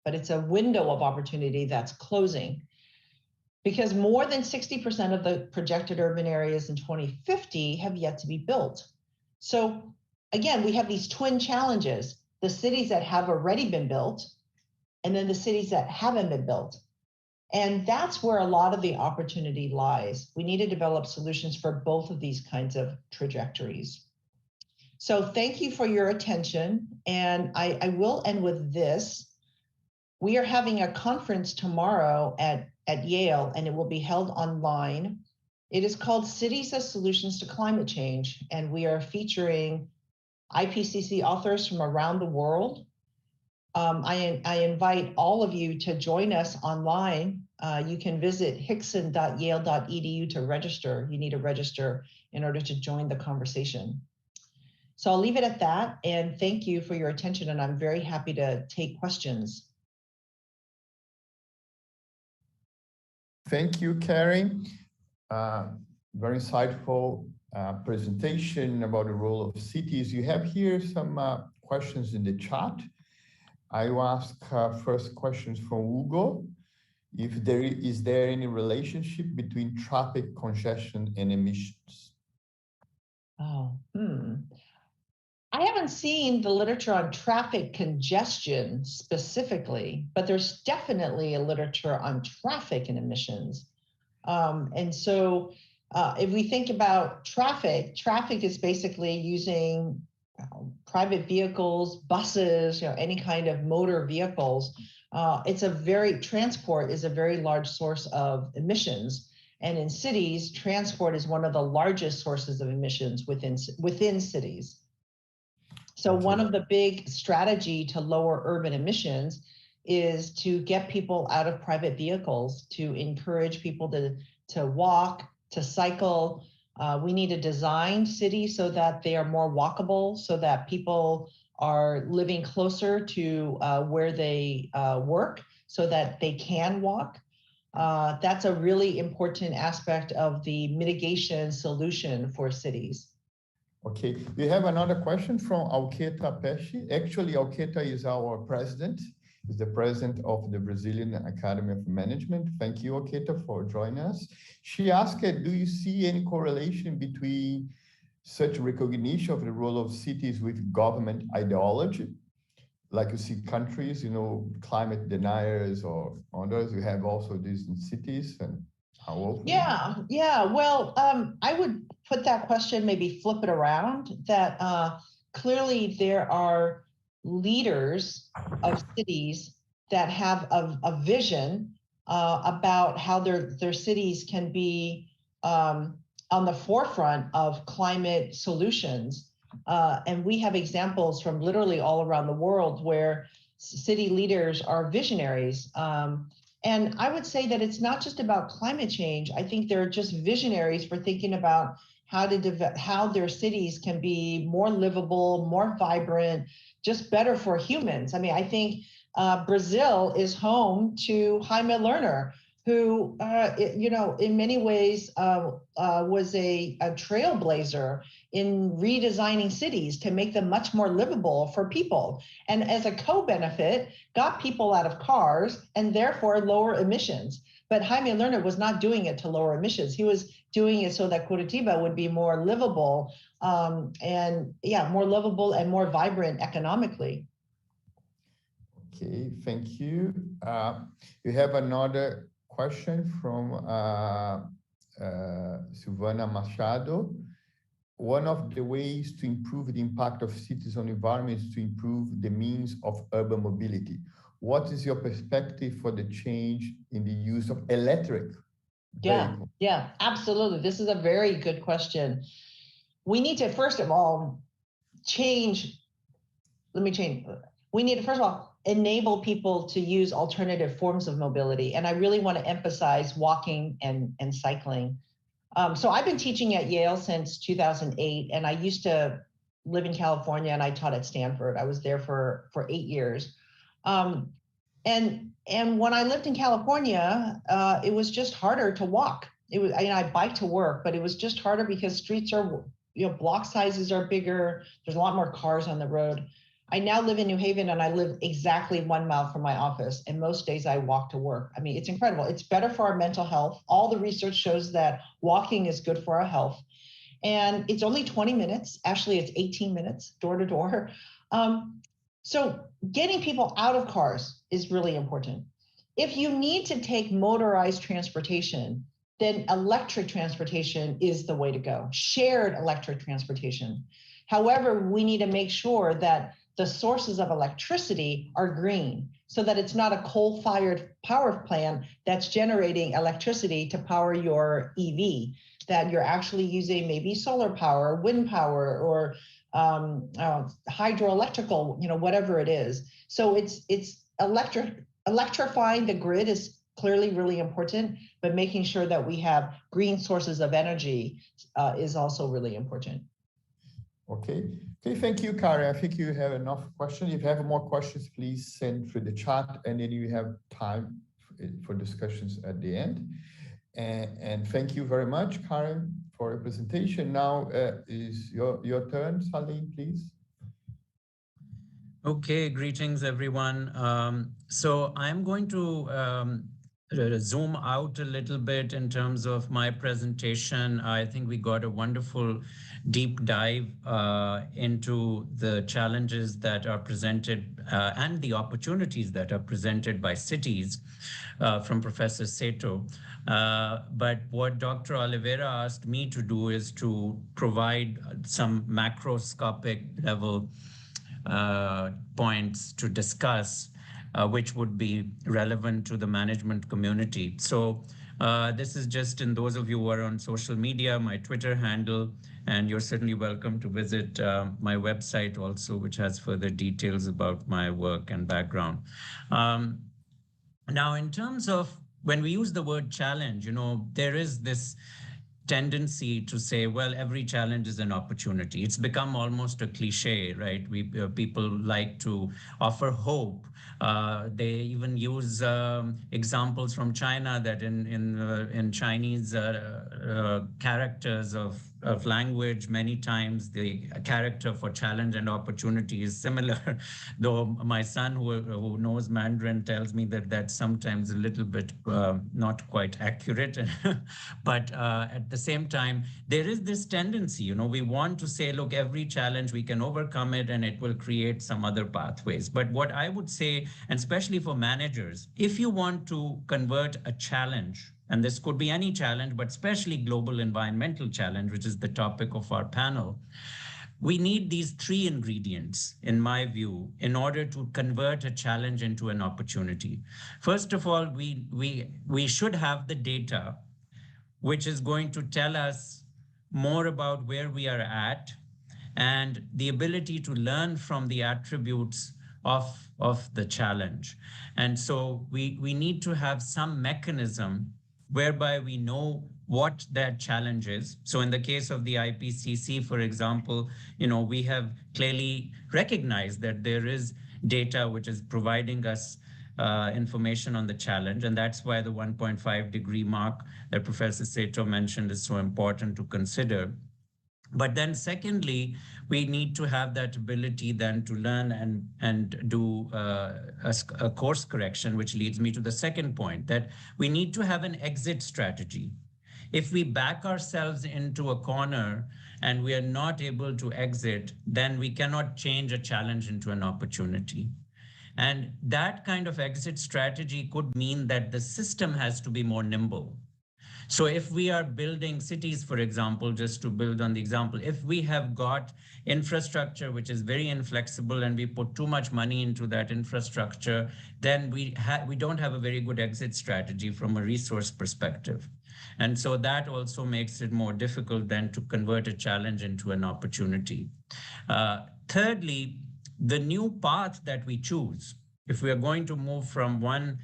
but it's a window of opportunity that's closing, because more than 60% of the projected urban areas in 2050 have yet to be built. So again, we have these twin challenges, the cities that have already been built, and then the cities that haven't been built. And that's where a lot of the opportunity lies. We need to develop solutions for both of these kinds of trajectories. So thank you for your attention. And I will end with this. We are having a conference tomorrow at Yale, and it will be held online. It is called Cities as Solutions to Climate Change, and we are featuring IPCC authors from around the world. I invite all of you to join us online. You can visit hickson.yale.edu to register. You need to register in order to join the conversation. So I'll leave it at that, and thank you for your attention, and I'm very happy to take questions. Thank you, Carrie. Very insightful presentation about the role of cities. You have here some questions in the chat. I will ask first questions from Hugo. Is there any relationship between traffic congestion and emissions? I haven't seen the literature on traffic congestion specifically, but there's definitely a literature on traffic and emissions. And so if we think about traffic is basically using private vehicles, buses, any kind of motor vehicles. Transport is a very large source of emissions. And in cities, transport is one of the largest sources of emissions within cities. So one of the big strategy to lower urban emissions is to get people out of private vehicles, to encourage people to walk, to cycle. We need to design cities so that they are more walkable, so that people are living closer to where they work, so that they can walk. That's a really important aspect of the mitigation solution for cities. Okay, we have another question from Alketa Pesci. Actually, Alketa is our president is the president of the Brazilian Academy of Management. Thank you, Oketa, for joining us. She asked, do you see any correlation between such recognition of the role of cities with government ideology? Like you see countries, climate deniers or others, you have also these in cities, and how often? Yeah. Well, I would put that question, maybe flip it around, that clearly there are leaders of cities that have a vision about how their cities can be on the forefront of climate solutions. And we have examples from literally all around the world where city leaders are visionaries. And I would say that it's not just about climate change. I think they're just visionaries for thinking about how their cities can be more livable, more vibrant, just better for humans. I mean, I think Brazil is home to Jaime Lerner, who, in many ways was a trailblazer in redesigning cities to make them much more livable for people. And as a co-benefit, got people out of cars and therefore lower emissions. But Jaime Lerner was not doing it to lower emissions. He was doing it so that Curitiba would be more livable more livable and more vibrant economically. Okay, thank you. You have another question from Silvana Machado. One of the ways to improve the impact of cities on environment is to improve the means of urban mobility. What is your perspective for the change in the use of electric vehicles? Yeah, absolutely. This is a very good question. We need to, first of all, we need to, first of all, enable people to use alternative forms of mobility. And I really want to emphasize walking and cycling. So I've been teaching at Yale since 2008, and I used to live in California, and I taught at Stanford. I was there for 8 years. And when I lived in California, it was just harder to walk. I bike to work, but it was just harder because streets are, block sizes are bigger. There's a lot more cars on the road. I now live in New Haven, and I live exactly 1 mile from my office. And most days I walk to work. I mean, it's incredible. It's better for our mental health. All the research shows that walking is good for our health. And it's only 20 minutes. Actually, it's 18 minutes door to door. So getting people out of cars is really important. If you need to take motorized transportation, then electric transportation is the way to go. Shared electric transportation. However, we need to make sure that the sources of electricity are green, so that it's not a coal-fired power plant that's generating electricity to power your EV, that you're actually using maybe solar power, wind power, or hydroelectrical, whatever it is. So it's electrifying the grid is clearly really important, but making sure that we have green sources of energy is also really important. Okay, thank you, Karen. I think you have enough questions. If you have more questions, please send through the chat, and then you have time for discussions at the end. And thank you very much, Karen, for your presentation. Now is your turn, Salim, please. Okay, greetings, everyone. So I'm going to zoom out a little bit in terms of my presentation. I think we got a wonderful deep dive into the challenges that are presented and the opportunities that are presented by cities from Professor Seto. But what Dr. Oliveira asked me to do is to provide some macroscopic level points to discuss, which would be relevant to the management community. So this is just in those of you who are on social media, my Twitter handle, and you're certainly welcome to visit my website also, which has further details about my work and background. Now, in terms of when we use the word challenge, there is this tendency to say, well, every challenge is an opportunity. It's become almost a cliche, right? People like to offer hope. They even use examples from China that in Chinese characters of of language, many times the character for challenge and opportunity is similar. Though my son, who knows Mandarin, tells me that that's sometimes a little bit not quite accurate. But at the same time, there is this tendency, we want to say, look, every challenge we can overcome it and it will create some other pathways. But what I would say, and especially for managers, if you want to convert a challenge, and this could be any challenge, but especially global environmental challenge, which is the topic of our panel, we need these three ingredients, in my view, in order to convert a challenge into an opportunity. First of all, we should have the data, which is going to tell us more about where we are at and the ability to learn from the attributes of the challenge. And so we need to have some mechanism whereby we know what that challenge is. So in the case of the IPCC, for example, we have clearly recognized that there is data which is providing us information on the challenge. And that's why the 1.5 degree mark that Professor Seto mentioned is so important to consider. But then secondly, we need to have that ability then to learn and do a course correction, which leads me to the second point, that we need to have an exit strategy. If we back ourselves into a corner and we are not able to exit, then we cannot change a challenge into an opportunity. And that kind of exit strategy could mean that the system has to be more nimble. So if we are building cities, for example, just to build on the example, if we have got infrastructure which is very inflexible and we put too much money into that infrastructure, then we don't have a very good exit strategy from a resource perspective. And so that also makes it more difficult then to convert a challenge into an opportunity. Thirdly, the new path that we choose, if we are going to move from one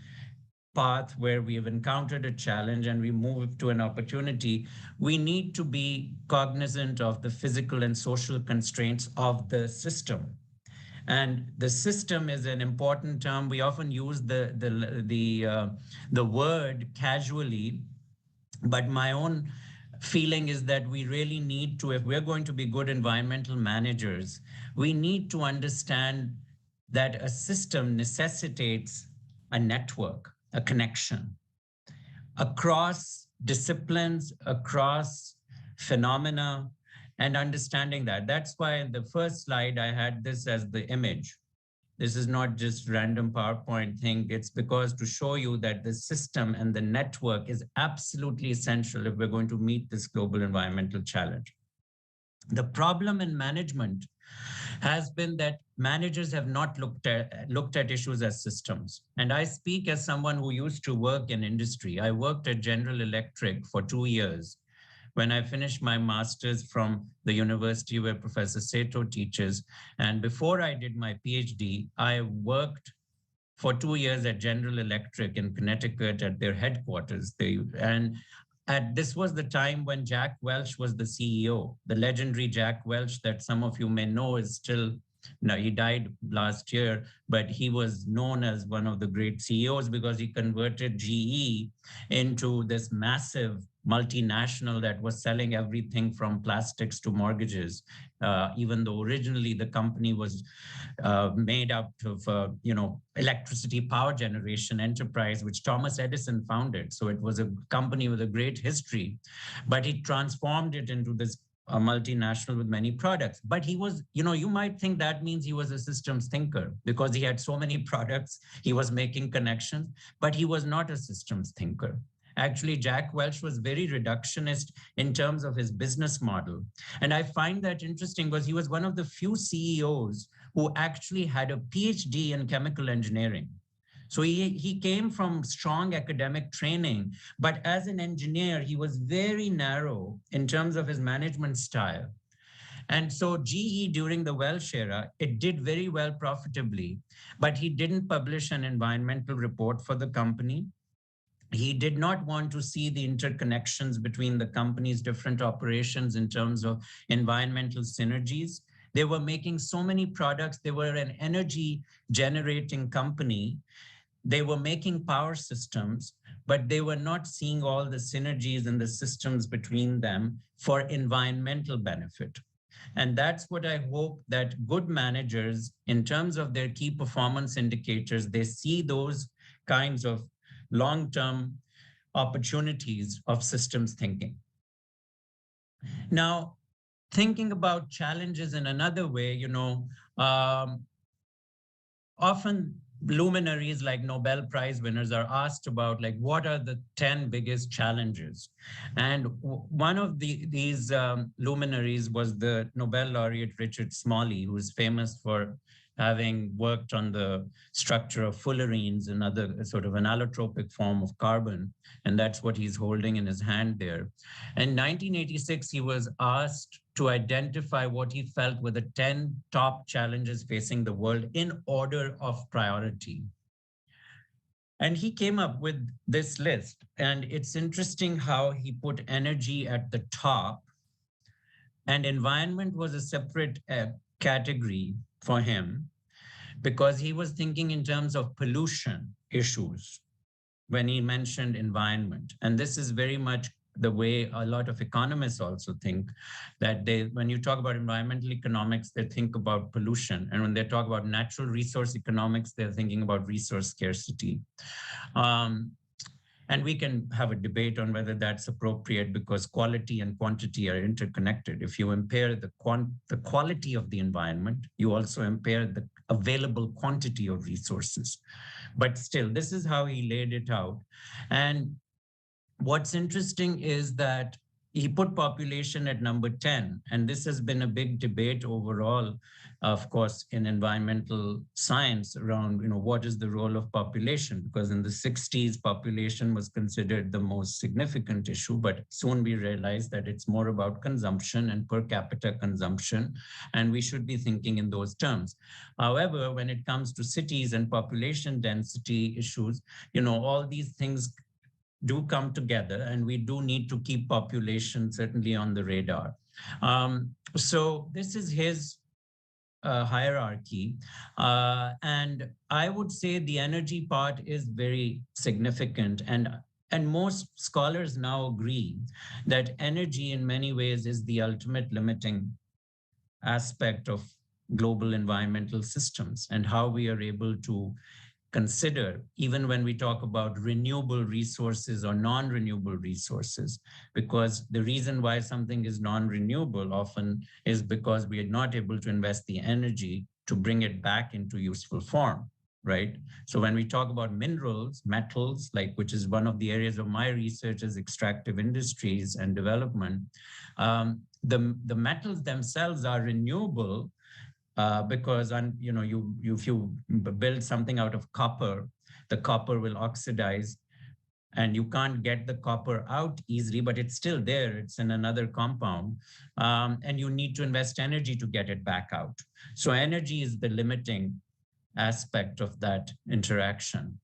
path where we have encountered a challenge and we move to an opportunity, we need to be cognizant of the physical and social constraints of the system. And the system is an important term. We often use the word casually, but my own feeling is that we really need to, if we're going to be good environmental managers, we need to understand that a system necessitates a network, a connection across disciplines, across phenomena, and understanding that. That's why in the first slide, I had this as the image. This is not just random PowerPoint thing. It's because to show you that the system and the network is absolutely essential if we're going to meet this global environmental challenge. The problem in management has been that managers have not looked at issues as systems. And I speak as someone who used to work in industry. I worked at General Electric for 2 years when I finished my master's from the university where Professor Seto teaches. And before I did my PhD, I worked for 2 years at General Electric in Connecticut at their headquarters. This was the time when Jack Welch was the CEO. The legendary Jack Welch that some of you may know is still, he died last year, but he was known as one of the great CEOs because he converted GE into this massive multinational that was selling everything from plastics to mortgages, even though originally the company was made out of, electricity power generation enterprise, which Thomas Edison founded. So it was a company with a great history, but he transformed it into this a multinational with many products. But he was, you might think that means he was a systems thinker because he had so many products, he was making connections, but he was not a systems thinker. Actually, Jack Welch was very reductionist in terms of his business model. And I find that interesting because he was one of the few CEOs who actually had a PhD in chemical engineering. So he came from strong academic training, but as an engineer, he was very narrow in terms of his management style. And so GE during the Welch era, it did very well profitably, but he didn't publish an environmental report for the company. He did not want to see the interconnections between the company's different operations in terms of environmental synergies. They were making so many products. They were an energy generating company. They were making power systems, but they were not seeing all the synergies and the systems between them for environmental benefit. And that's what I hope, that good managers, in terms of their key performance indicators, they see those kinds of long-term opportunities of systems thinking. Now, thinking about challenges in another way, often luminaries like Nobel Prize winners are asked about, like, what are the 10 biggest challenges? And one of these luminaries was the Nobel laureate Richard Smalley, who is famous for having worked on the structure of fullerenes, another sort of an allotropic form of carbon. And that's what he's holding in his hand there. In 1986, he was asked to identify what he felt were the 10 top challenges facing the world in order of priority. And he came up with this list. And it's interesting how he put energy at the top, and environment was a separate category for him, because he was thinking in terms of pollution issues when he mentioned environment. And this is very much the way a lot of economists also think, that when you talk about environmental economics, they think about pollution. And when they talk about natural resource economics, they're thinking about resource scarcity. And we can have a debate on whether that's appropriate, because quality and quantity are interconnected. If you impair the quality of the environment, you also impair the available quantity of resources. But still, this is how he laid it out. And what's interesting is that he put population at number 10. And this has been a big debate overall, of course, in environmental science around, what is the role of population? Because in the 60s, population was considered the most significant issue, but soon we realized that it's more about consumption and per capita consumption, and we should be thinking in those terms. However, when it comes to cities and population density issues, all these things do come together, and we do need to keep population certainly on the radar. So this is his hierarchy. And I would say the energy part is very significant. And most scholars now agree that energy in many ways is the ultimate limiting aspect of global environmental systems, and how we are able to consider, even when we talk about renewable resources or non-renewable resources, because the reason why something is non-renewable often is because we are not able to invest the energy to bring it back into useful form, right? So when we talk about minerals, metals, which is one of the areas of my research is extractive industries and development, the metals themselves are renewable, because if you build something out of copper, the copper will oxidize, and you can't get the copper out easily, but it's still there. It's in another compound, and you need to invest energy to get it back out. So energy is the limiting aspect of that interaction.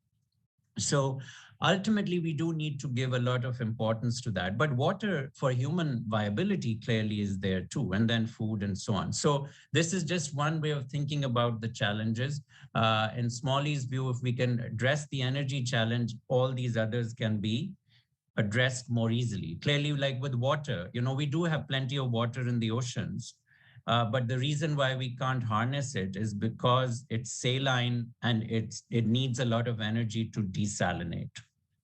So ultimately, we do need to give a lot of importance to that. But water for human viability clearly is there too, and then food and so on. So this is just one way of thinking about the challenges. In Smalley's view, if we can address the energy challenge, all these others can be addressed more easily. Clearly, like with water, we do have plenty of water in the oceans. But the reason why we can't harness it is because it's saline and it needs a lot of energy to desalinate,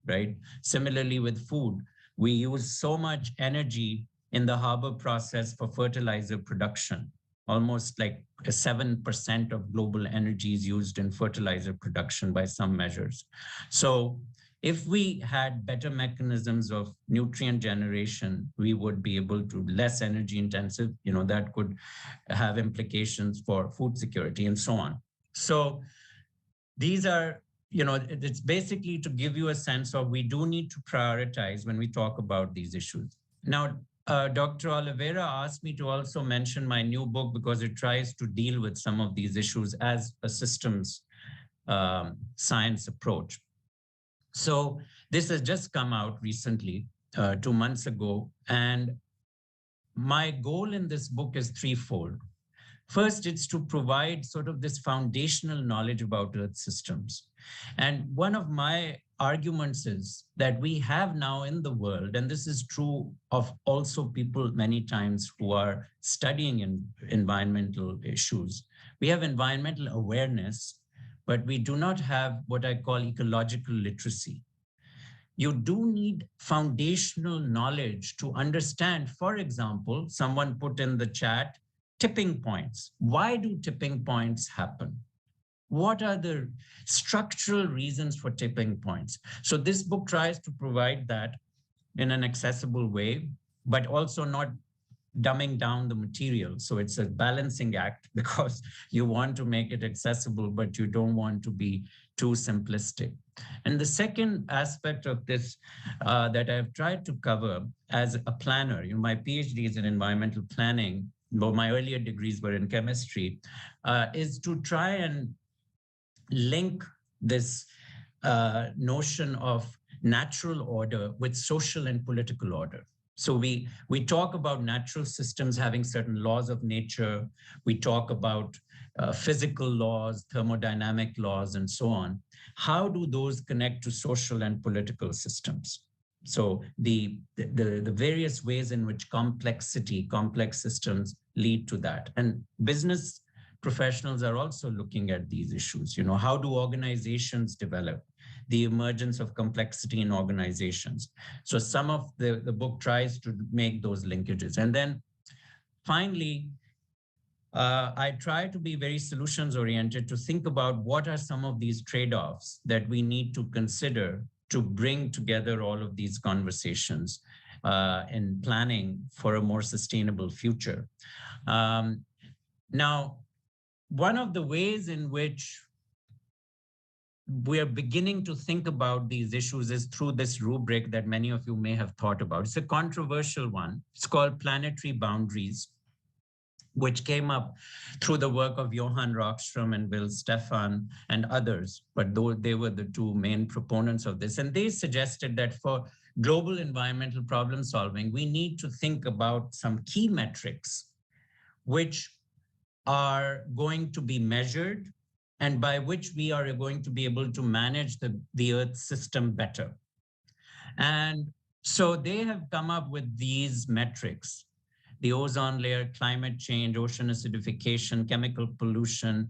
right? Similarly with food, we use so much energy in the harbor process for fertilizer production. Almost like 7% of global energy is used in fertilizer production by some measures. So if we had better mechanisms of nutrient generation, we would be able to less energy intensive, that could have implications for food security and so on. So these are, it's basically to give you a sense of we do need to prioritize when we talk about these issues. Now, Dr. Oliveira asked me to also mention my new book because it tries to deal with some of these issues as a systems science approach. So this has just come out recently, 2 months ago. And my goal in this book is threefold. First, it's to provide sort of this foundational knowledge about Earth systems. And one of my arguments is that we have now in the world, and this is true of also people many times who are studying in environmental issues, we have environmental awareness, but we do not have what I call ecological literacy. You do need foundational knowledge to understand. For example, someone put in the chat, tipping points. Why do tipping points happen? What are the structural reasons for tipping points? So this book tries to provide that in an accessible way, but also not dumbing down the material. So it's a balancing act because you want to make it accessible, but you don't want to be too simplistic. And the second aspect of this that I've tried to cover as a planner, my PhD is in environmental planning, though my earlier degrees were in chemistry, is to try and link this notion of natural order with social and political order. So we talk about natural systems having certain laws of nature. We talk about physical laws, thermodynamic laws, and so on. How do those connect to social and political systems? So the various ways in which complex systems lead to that. And business professionals are also looking at these issues. How do organizations develop? The emergence of complexity in organizations. So some of the book tries to make those linkages. And then finally, I try to be very solutions oriented to think about what are some of these trade-offs that we need to consider to bring together all of these conversations in planning for a more sustainable future. Now, one of the ways in which we are beginning to think about these issues is through this rubric that many of you may have thought about. It's a controversial one. It's called Planetary Boundaries, which came up through the work of Johan Rockström and Bill Stefan and others, but they were the two main proponents of this. And they suggested that for global environmental problem solving, we need to think about some key metrics which are going to be measured and by which we are going to be able to manage the Earth system better. And so they have come up with these metrics: the ozone layer, climate change, ocean acidification, chemical pollution,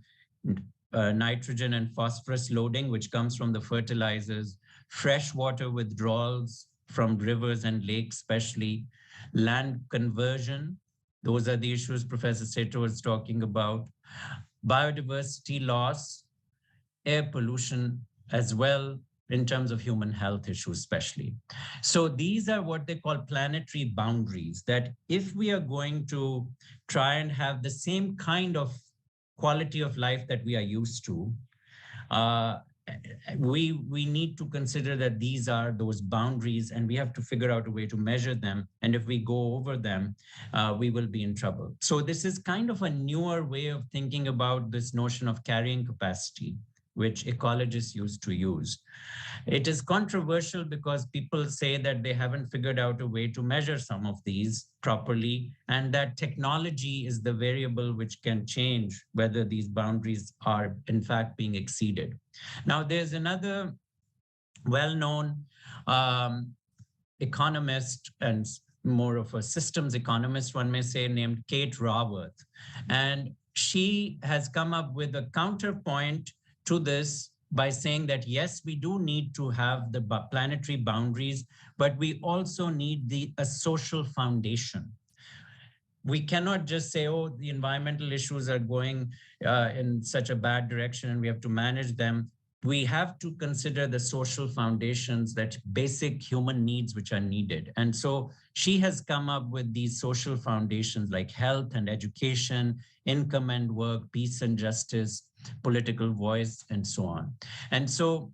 nitrogen and phosphorus loading, which comes from the fertilizers, freshwater withdrawals from rivers and lakes, especially land conversion. Those are the issues Professor Seto was talking about. Biodiversity loss, air pollution as well, in terms of human health issues especially. So these are what they call planetary boundaries, that if we are going to try and have the same kind of quality of life that we are used to, we need to consider that these are those boundaries and we have to figure out a way to measure them. And if we go over them, we will be in trouble. So this is kind of a newer way of thinking about this notion of carrying capacity, which ecologists used to use. It is controversial because people say that they haven't figured out a way to measure some of these properly, and that technology is the variable which can change whether these boundaries are in fact being exceeded. Now, there's another well-known economist and more of a systems economist, one may say, named Kate Raworth. And she has come up with a counterpoint to this by saying that, yes, we do need to have the planetary boundaries, but we also need a social foundation. We cannot just say, oh, the environmental issues are going in such a bad direction and we have to manage them. We have to consider the social foundations, that basic human needs which are needed. And so she has come up with these social foundations like health and education, income and work, peace and justice, political voice, and so on. And so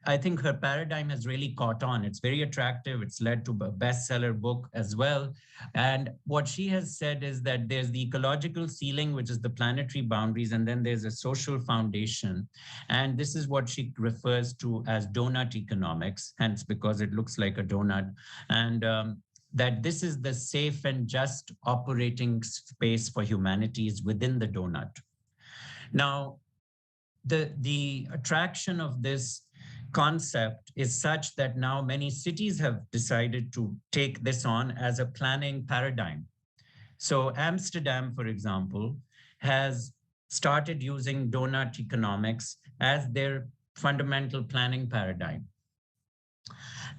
I think her paradigm has really caught on. It's very attractive. It's led to a bestseller book as well. And what she has said is that there's the ecological ceiling, which is the planetary boundaries, and then there's a social foundation. And this is what she refers to as donut economics, hence because it looks like a donut. And that this is the safe and just operating space for humanities within the donut. Now, the attraction of this concept is such that now many cities have decided to take this on as a planning paradigm. So Amsterdam, for example, has started using donut economics as their fundamental planning paradigm.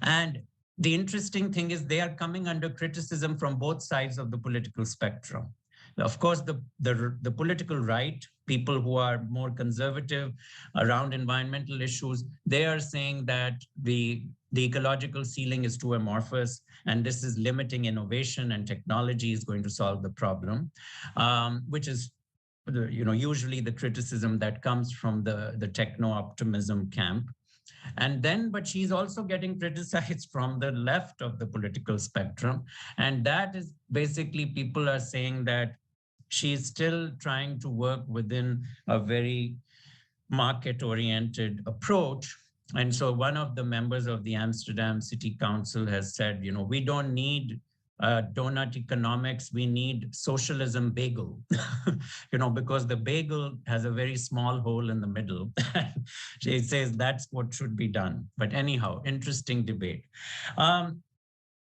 And the interesting thing is they are coming under criticism from both sides of the political spectrum. Of course, the political right, people who are more conservative around environmental issues, they are saying that the ecological ceiling is too amorphous, and this is limiting innovation, and technology is going to solve the problem, which is usually the criticism that comes from the techno-optimism camp. And then, but she's also getting criticized from the left of the political spectrum. And that is basically people are saying that she's still trying to work within a very market-oriented approach. And so one of the members of the Amsterdam City Council has said, we don't need donut economics, we need socialism bagel, because the bagel has a very small hole in the middle. She says that's what should be done. But anyhow, interesting debate.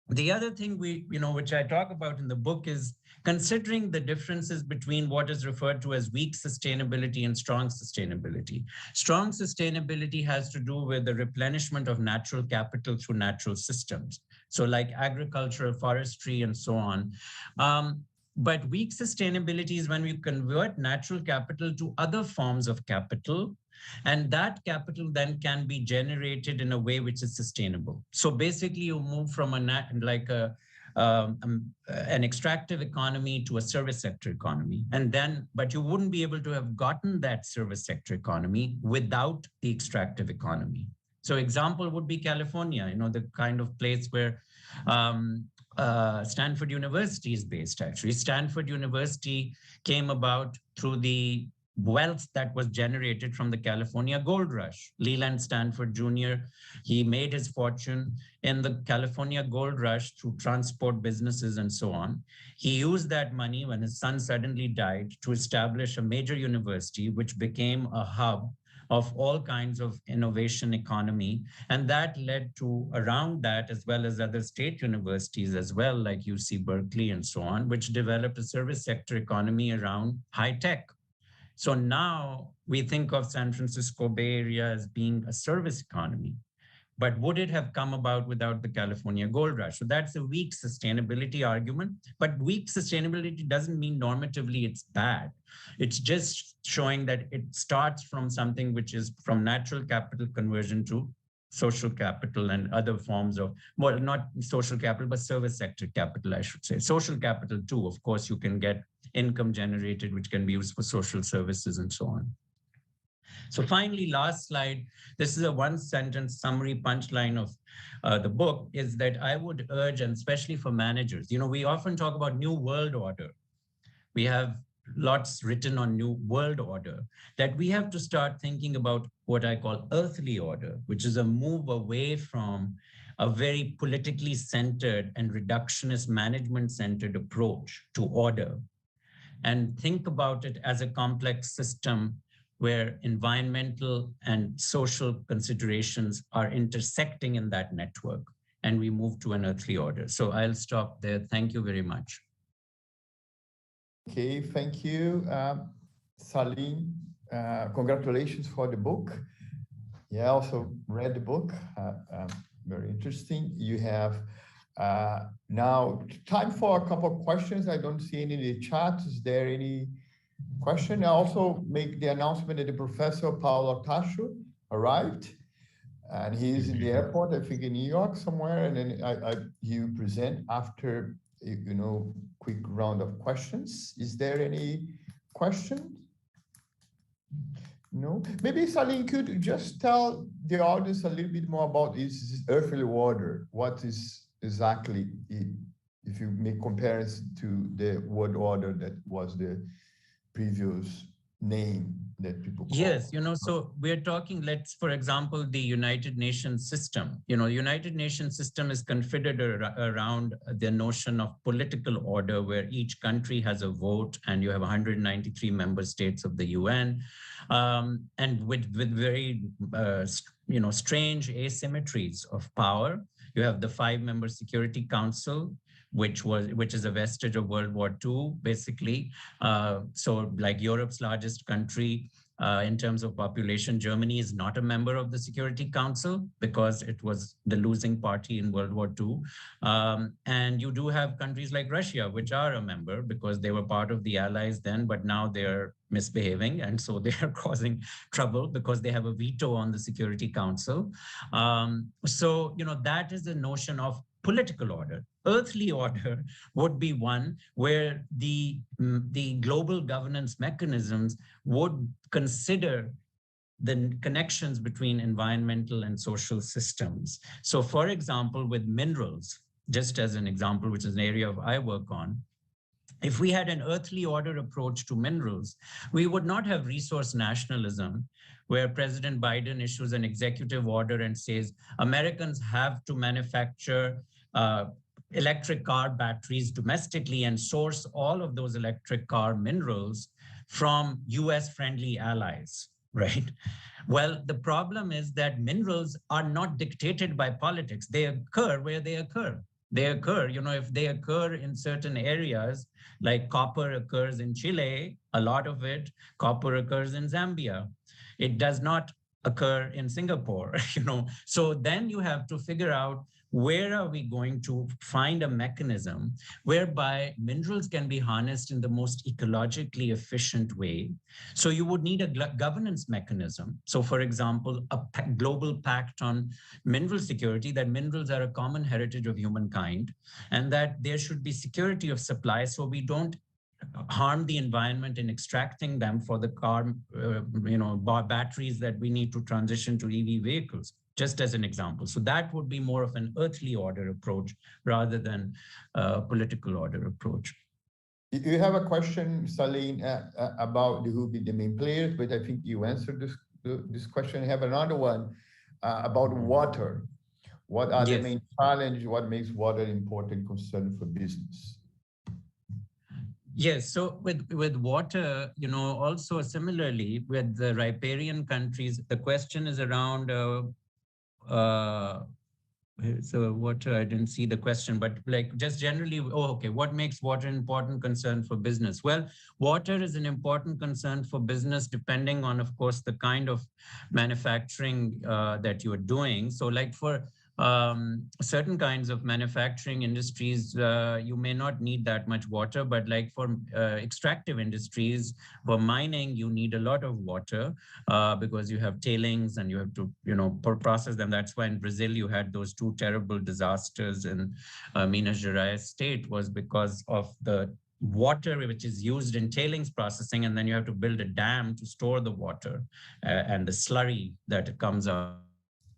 The other thing which I talk about in the book is considering the differences between what is referred to as weak sustainability and strong sustainability. Strong sustainability has to do with the replenishment of natural capital through natural systems. So like agriculture, forestry, and so on. But weak sustainability is when we convert natural capital to other forms of capital, and that capital then can be generated in a way which is sustainable. So basically, you move from an extractive economy to a service sector economy, but you wouldn't be able to have gotten that service sector economy without the extractive economy. So example would be California, the kind of place where Stanford University is based, actually. Stanford University came about through the wealth that was generated from the California gold rush. Leland Stanford Jr., he made his fortune in the California gold rush through transport businesses and so on. He used that money when his son suddenly died to establish a major university, which became a hub of all kinds of innovation economy. And that led to, around that, as well as other state universities as well, like UC Berkeley and so on, which developed a service sector economy around high tech. So now we think of San Francisco Bay Area as being a service economy. But would it have come about without the California gold rush? So that's a weak sustainability argument. But weak sustainability doesn't mean normatively it's bad. It's just showing that it starts from something which is from natural capital conversion to social capital and other forms of, well, not social capital, but service sector capital, I should say. Social capital too, of course, you can get income generated, which can be used for social services and so on. So finally, last slide, this is a one-sentence summary punchline of the book, is that I would urge, and especially for managers, we often talk about new world order. We have lots written on new world order, that we have to start thinking about what I call earthly order, which is a move away from a very politically centered and reductionist management-centered approach to order, and think about it as a complex system where environmental and social considerations are intersecting in that network, and we move to an earthly order. So I'll stop there. Thank you very much. Okay, thank you, Salim. Congratulations for the book. Yeah, I also read the book. Very interesting. You have now time for a couple of questions. I don't see any in the chat. Is there any question? I also make the announcement that the Professor Paulo Tacho arrived, and he's in the airport, I think in New York somewhere, and then you present after, quick round of questions. Is there any question? No? Maybe Salim could just tell the audience a little bit more about this earthly order. What is exactly it, if you make comparison to the world order that was the previous name that people call? Yes, so we're talking, let's, for example, the United Nations system. United Nations system is configured around the notion of political order, where each country has a vote, and you have 193 member states of the UN, and with very, strange asymmetries of power. You have the 5-member Security Council, which is a vestige of World War II, basically. So like Europe's largest country, in terms of population, Germany is not a member of the Security Council because it was the losing party in World War II. And you do have countries like Russia, which are a member because they were part of the Allies then, but now they're misbehaving. And so they are causing trouble because they have a veto on the Security Council. So, that is the notion of political order. Earthly order would be one where the global governance mechanisms would consider the connections between environmental and social systems. So for example, with minerals, just as an example, which is an area I work on, if we had an earthly order approach to minerals, we would not have resource nationalism, where President Biden issues an executive order and says Americans have to manufacture electric car batteries domestically and source all of those electric car minerals from US friendly allies, right? Well, the problem is that minerals are not dictated by politics. They occur where they occur. They occur, if they occur in certain areas, like copper occurs in Chile, a lot of it, copper occurs in Zambia. It does not occur in Singapore, So then you have to figure out, where are we going to find a mechanism whereby minerals can be harnessed in the most ecologically efficient way? So you would need a governance mechanism. So for example, a global pact on mineral security, that minerals are a common heritage of humankind, and that there should be security of supply so we don't harm the environment in extracting them for the car, batteries that we need to transition to EV vehicles, just as an example. So that would be more of an earthly order approach rather than a political order approach. You have a question, Saline, about who will be the main players, but I think you answered this question. I have another one about water. What are the main challenges? What makes water an important concern for business? Yes, so with water, also similarly with the riparian countries, the question is around, so water, I didn't see the question, but like just generally, what makes water an important concern for business? Well, water is an important concern for business depending on, of course, the kind of manufacturing that you're doing. So like for certain kinds of manufacturing industries, you may not need that much water, but like for extractive industries, for mining, you need a lot of water because you have tailings and you have to, process them. That's why in Brazil, you had those 2 terrible disasters in Minas Gerais state, was because of the water which is used in tailings processing, and then you have to build a dam to store the water and the slurry that comes out.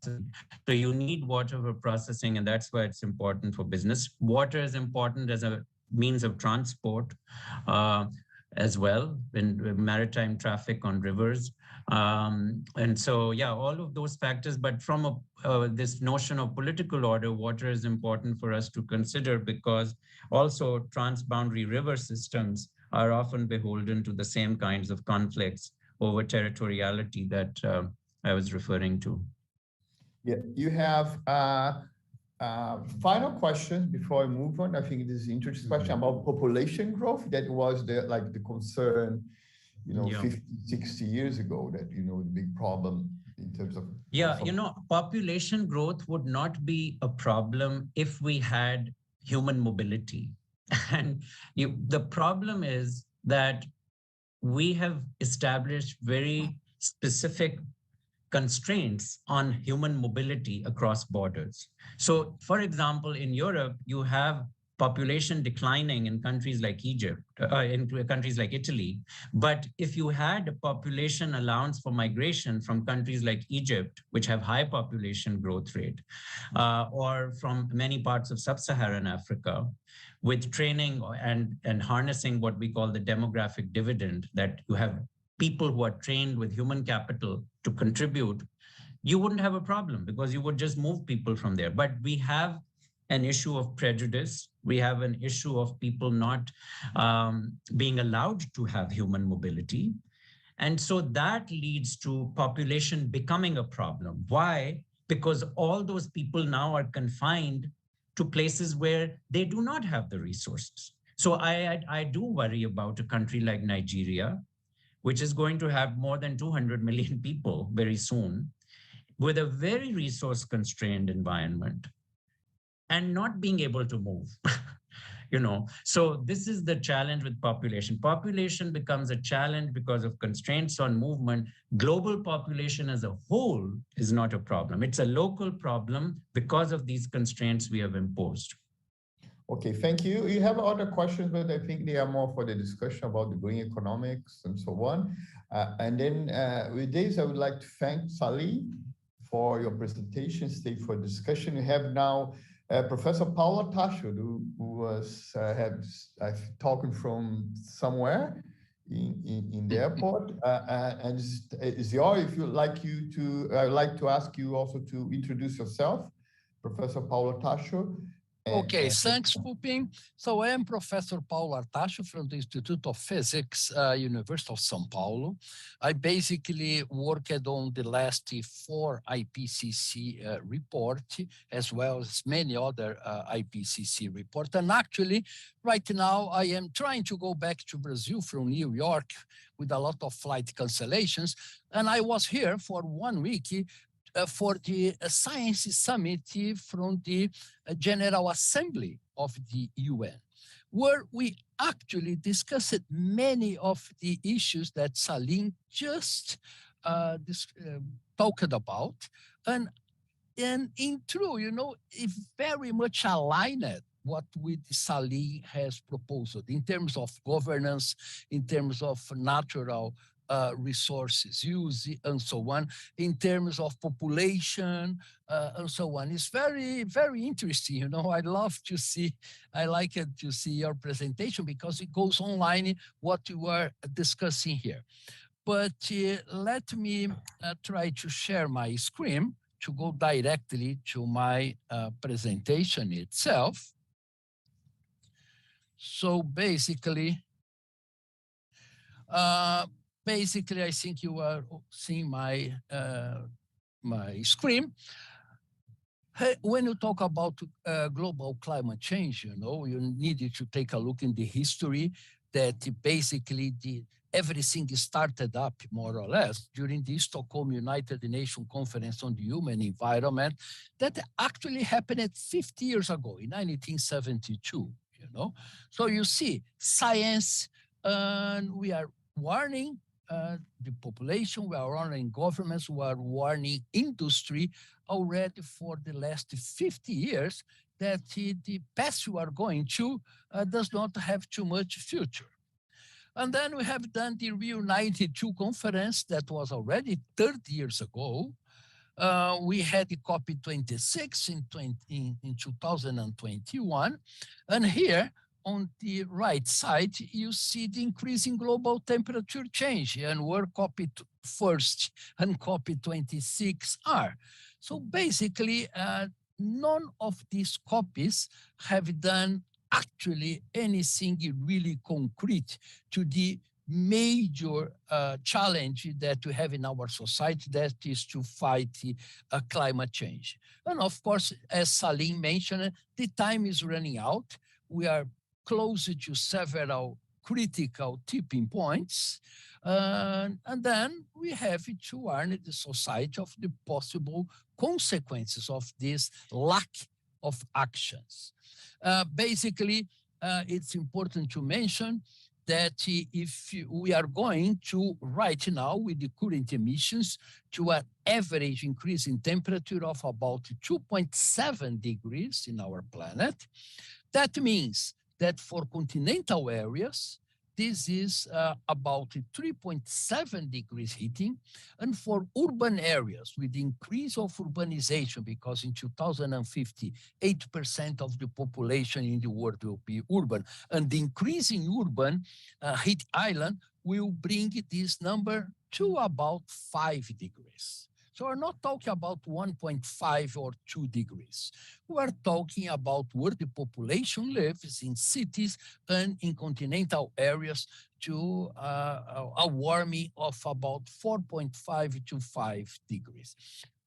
So you need water for processing, and that's why it's important for business. Water is important as a means of transport as well in maritime traffic on rivers. And so, all of those factors, but from this notion of political order, water is important for us to consider because also transboundary river systems are often beholden to the same kinds of conflicts over territoriality that I was referring to. Yeah, you have final questions before I move on. I think this is an interesting question about population growth. That was the concern, 50, 60 years ago, that, the big problem in terms of... population growth would not be a problem if we had human mobility. And the problem is that we have established very specific constraints on human mobility across borders. So, for example, in Europe, you have population declining in countries like Egypt, in countries like Italy. But if you had a population allowance for migration from countries like Egypt, which have high population growth rate, or from many parts of sub-Saharan Africa, with training and harnessing what we call the demographic dividend, that you have people who are trained with human capital to contribute, you wouldn't have a problem because you would just move people from there. But we have an issue of prejudice. We have an issue of people not being allowed to have human mobility. And so that leads to population becoming a problem. Why? Because all those people now are confined to places where they do not have the resources. So I do worry about a country like Nigeria, which is going to have more than 200 million people very soon, with a very resource constrained environment and not being able to move. So this is the challenge with population becomes a challenge because of constraints on movement. Global population as a whole is not a problem. It's a local problem because of these constraints we have imposed. Okay, thank you. You have other questions, but I think they are more for the discussion about the green economics and so on. And then with this, I would like to thank Sally for your presentation, stay for discussion. We have now Professor Paula Tacho, who was talking from somewhere in the airport, and is your. If you'd like I'd like to ask you also to introduce yourself, Professor Paula Tacho. Okay, thanks, Pupin. So I am Professor Paulo Artacho from the Institute of Physics, University of São Paulo. I basically worked on the last 4 IPCC report, as well as many other IPCC reports. And actually, right now, I am trying to go back to Brazil from New York with a lot of flight cancellations. And I was here for 1 week for the Science Summit from the General Assembly of the UN, where we actually discussed many of the issues that Salim just talked about. And in truth, it very much aligned what Salim has proposed in terms of governance, in terms of natural resources use and so on, in terms of population and so on. It's very, very interesting. I like it to see your presentation because it goes online what you are discussing here. But let me try to share my screen to go directly to my presentation itself. So basically, I think you are seeing my my screen. When you talk about global climate change, you needed to take a look in the history that basically everything started up more or less during the Stockholm United Nations Conference on the Human Environment that actually happened 50 years ago in 1972. So you see, science, and we are warning the population, we are warning governments, we are warning industry already for the last 50 years that the path we are going to does not have too much future. And then we have done the Rio 92 conference that was already 30 years ago. We had the COP26 in 2021. And here, on the right side, you see the increasing global temperature change and where COP1 and COP26 are. So basically, none of these COPs have done actually anything really concrete to the major challenge that we have in our society, that is to fight climate change. And of course, as Salim mentioned, the time is running out. We are close to several critical tipping points. And then we have to warn the society of the possible consequences of this lack of actions. Basically, it's important to mention that if we are going to, right now, with the current emissions, to an average increase in temperature of about 2.7 degrees in our planet, that means that for continental areas, this is about 3.7 degrees heating. And for urban areas with the increase of urbanization, because in 2050, 8% of the population in the world will be urban, and the increase in urban heat island will bring this number to about 5 degrees. So we're not talking about 1.5 or 2 degrees. We're talking about where the population lives in cities and in continental areas to a warming of about 4.5 to 5 degrees.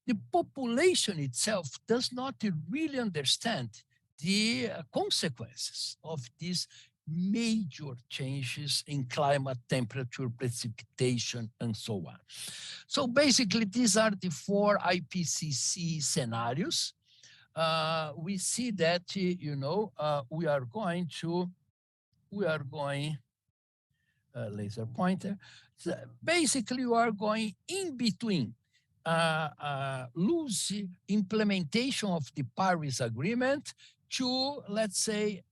The population itself does not really understand the consequences of these major changes in climate, temperature, precipitation, and so on. So basically, these are the 4 IPCC scenarios. We see that, we are going, laser pointer. So basically, we are going in between loose implementation of the Paris Agreement to, let's say,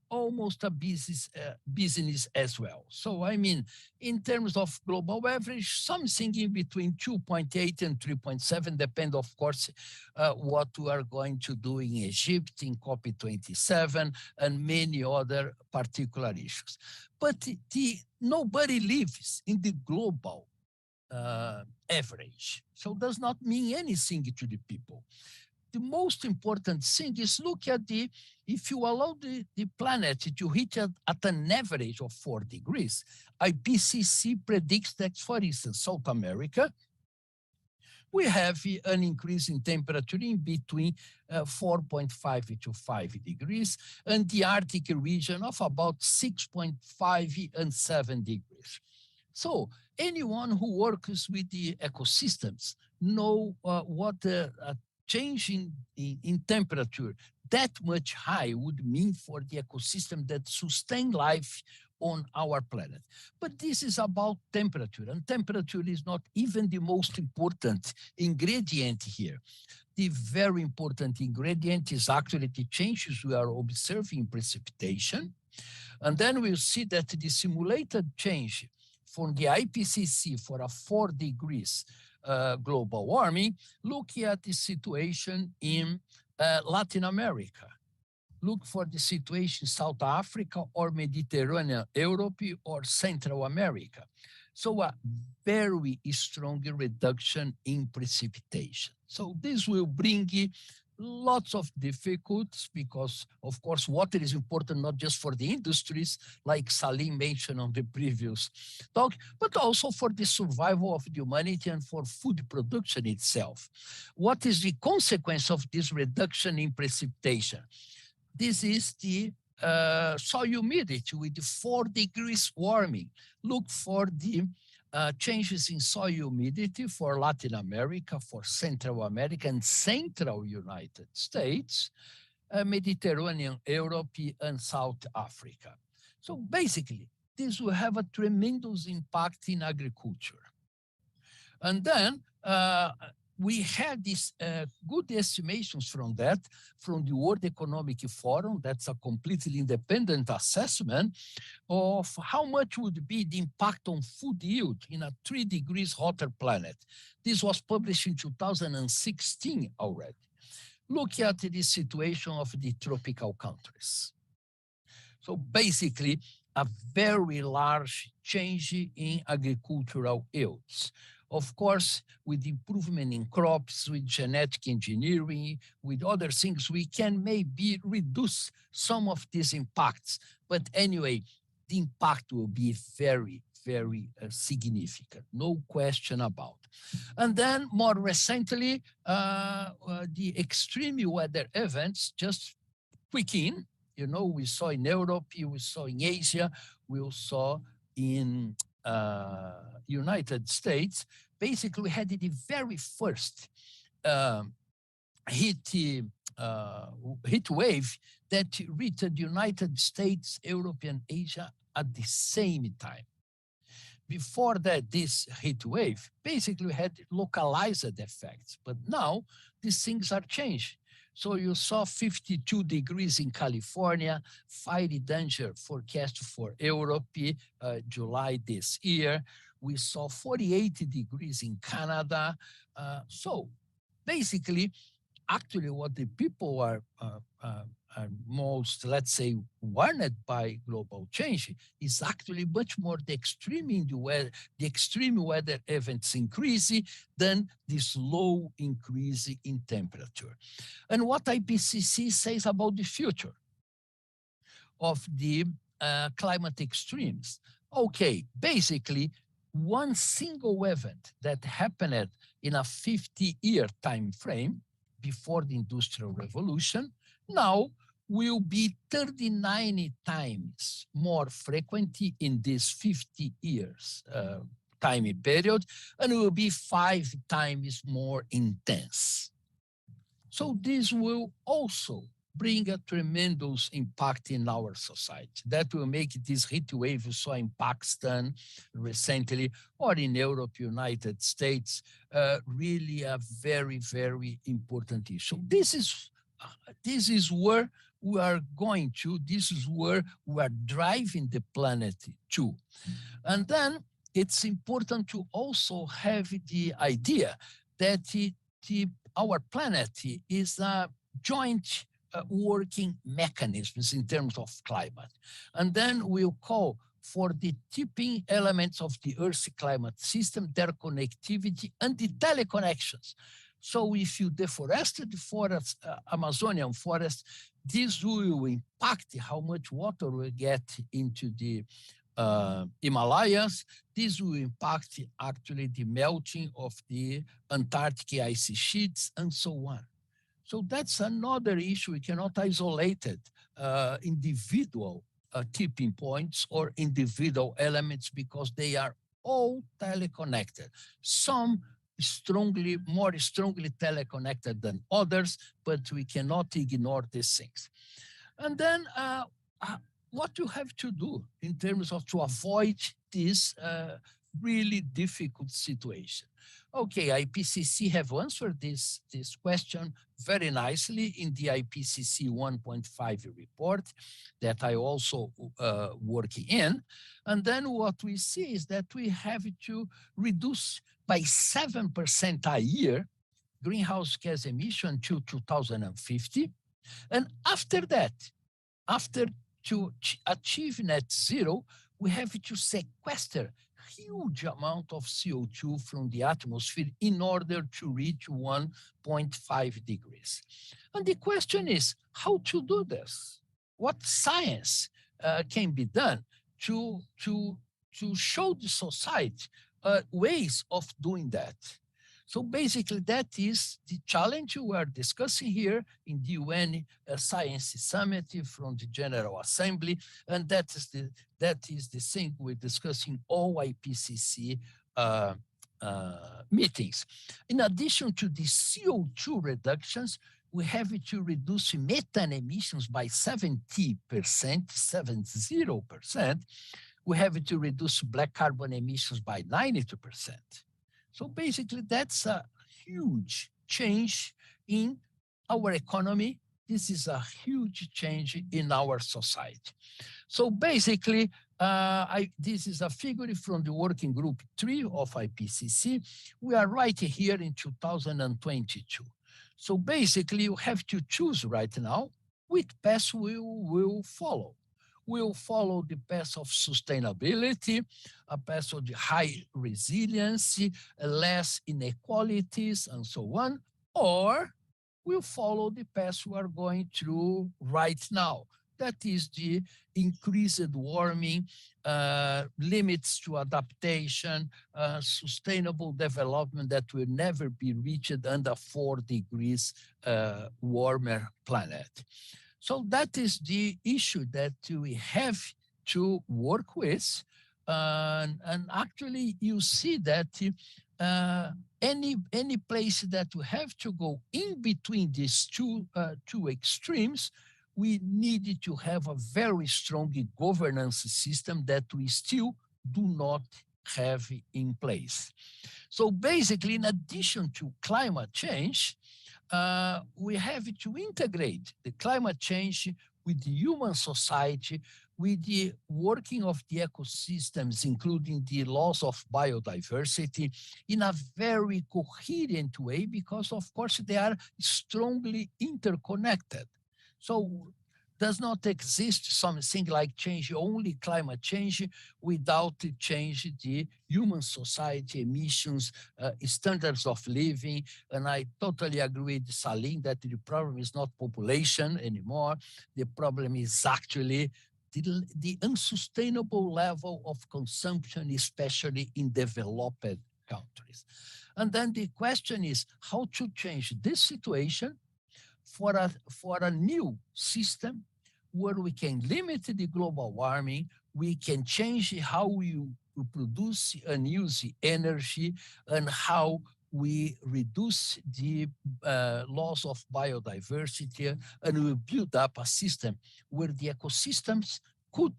almost a business as well. So, I mean, in terms of global average, something in between 2.8 and 3.7, depend, of course, what we are going to do in Egypt, in COP27, and many other particular issues. But nobody lives in the global average. So does not mean anything to the people. The most important thing is look at if you allow the planet to hit at an average of 4 degrees, IPCC predicts that, for instance, South America, we have an increase in temperature in between 4.5 to 5 degrees, and the Arctic region of about 6.5 and 7 degrees. So anyone who works with the ecosystems know what a change in temperature that much high would mean for the ecosystem that sustain life on our planet. But this is about temperature, and temperature is not even the most important ingredient here. The very important ingredient is actually the changes we are observing in precipitation. And then we'll see that the simulated change from the IPCC for a 4 degrees global warming, looking at the situation in Latin America. Look for the situation in South Africa or Mediterranean Europe or Central America. So a very strong reduction in precipitation. So this will bring lots of difficulties because, of course, water is important not just for the industries, like Salim mentioned on the previous talk, but also for the survival of the humanity and for food production itself. What is the consequence of this reduction in precipitation? This is the soil humidity with the 4 degrees warming. Look for the changes in soil humidity for Latin America, for Central America and Central United States, Mediterranean Europe, and South Africa. So basically, this will have a tremendous impact in agriculture. And then we had these good estimations from that, from the World Economic Forum. That's a completely independent assessment of how much would be the impact on food yield in a 3 degrees hotter planet. This was published in 2016 already. Look at the situation of the tropical countries. So basically, a very large change in agricultural yields. Of course, with improvement in crops, with genetic engineering, with other things, we can maybe reduce some of these impacts. But anyway, the impact will be very, very significant, no question about. And then more recently, the extreme weather events just quick in. You know, we saw in Europe, we saw in Asia, we saw in United States. Basically, we had the very first heat wave that reached the United States, Europe, and Asia at the same time. Before that, this heat wave basically had localized effects, but now these things are changed. So you saw 52 degrees in California, fiery danger forecast for Europe, July this year. We saw 48 degrees in Canada. So basically, actually what the people are most, let's say, warned by global change is actually much more the extreme weather events increasing than the slow increase in temperature. And what IPCC says about the future of the climate extremes. Okay, basically, one single event that happened in a 50-year time frame before the Industrial Revolution now will be 39 times more frequent in this 50 years time period, and will be 5 times more intense. So this will also bring a tremendous impact in our society. That will make this heat wave we saw in Pakistan recently, or in Europe, United States, really a very, very important issue. This is where we are going to, this is where we are driving the planet to. And then it's important to also have the idea that our planet is a joint working mechanisms in terms of climate. And then we'll call for the tipping elements of the Earth's climate system, their connectivity, and the teleconnections. So if you deforest the forest, Amazonian forest, this will impact how much water we get into the Himalayas. This will impact actually the melting of the Antarctic ice sheets and so on. So that's another issue. We cannot isolate it, individual tipping points or individual elements, because they are all teleconnected. Some more strongly teleconnected than others, but we cannot ignore these things. And then what you have to do in terms of to avoid this really difficult situation. Okay, IPCC have answered this question very nicely in the IPCC 1.5 report that I also work in. And then what we see is that we have to reduce by 7% a year greenhouse gas emission to 2050. And after that, after to achieve net zero, we have to sequester huge amount of CO2 from the atmosphere in order to reach 1.5 degrees. And the question is how to do this? What science can be done to show the society ways of doing that? So basically, that is the challenge we are discussing here in the UN Science Summit from the General Assembly, and that is the thing we're discussing all IPCC meetings. In addition to the CO2 reductions, we have to reduce methane emissions by 70%, 70%. We have to reduce black carbon emissions by 92%. So basically, that's a huge change in our economy. This is a huge change in our society. So basically, this is a figure from the working group 3 of IPCC. We are right here in 2022. So basically, you have to choose right now which path we will follow. We'll follow the path of sustainability, a path of the high resiliency, less inequalities, and so on, or we'll follow the path we are going through right now. That is the increased warming, limits to adaptation, sustainable development that will never be reached under 4 degrees warmer planet. So that is the issue that we have to work with. And actually, you see that any place that we have to go in between these two extremes, we need to have a very strong governance system that we still do not have in place. So basically, in addition to climate change, we have to integrate the climate change with the human society, with the working of the ecosystems, including the loss of biodiversity, in a very coherent way, because of course they are strongly interconnected. So does not exist something like change only climate change without change the human society emissions, standards of living. And I totally agree with Salim that the problem is not population anymore. The problem is actually the unsustainable level of consumption, especially in developed countries. And then the question is how to change this situation for a new system where we can limit the global warming, we can change how we produce and use the energy, and how we reduce the loss of biodiversity, and we build up a system where the ecosystems could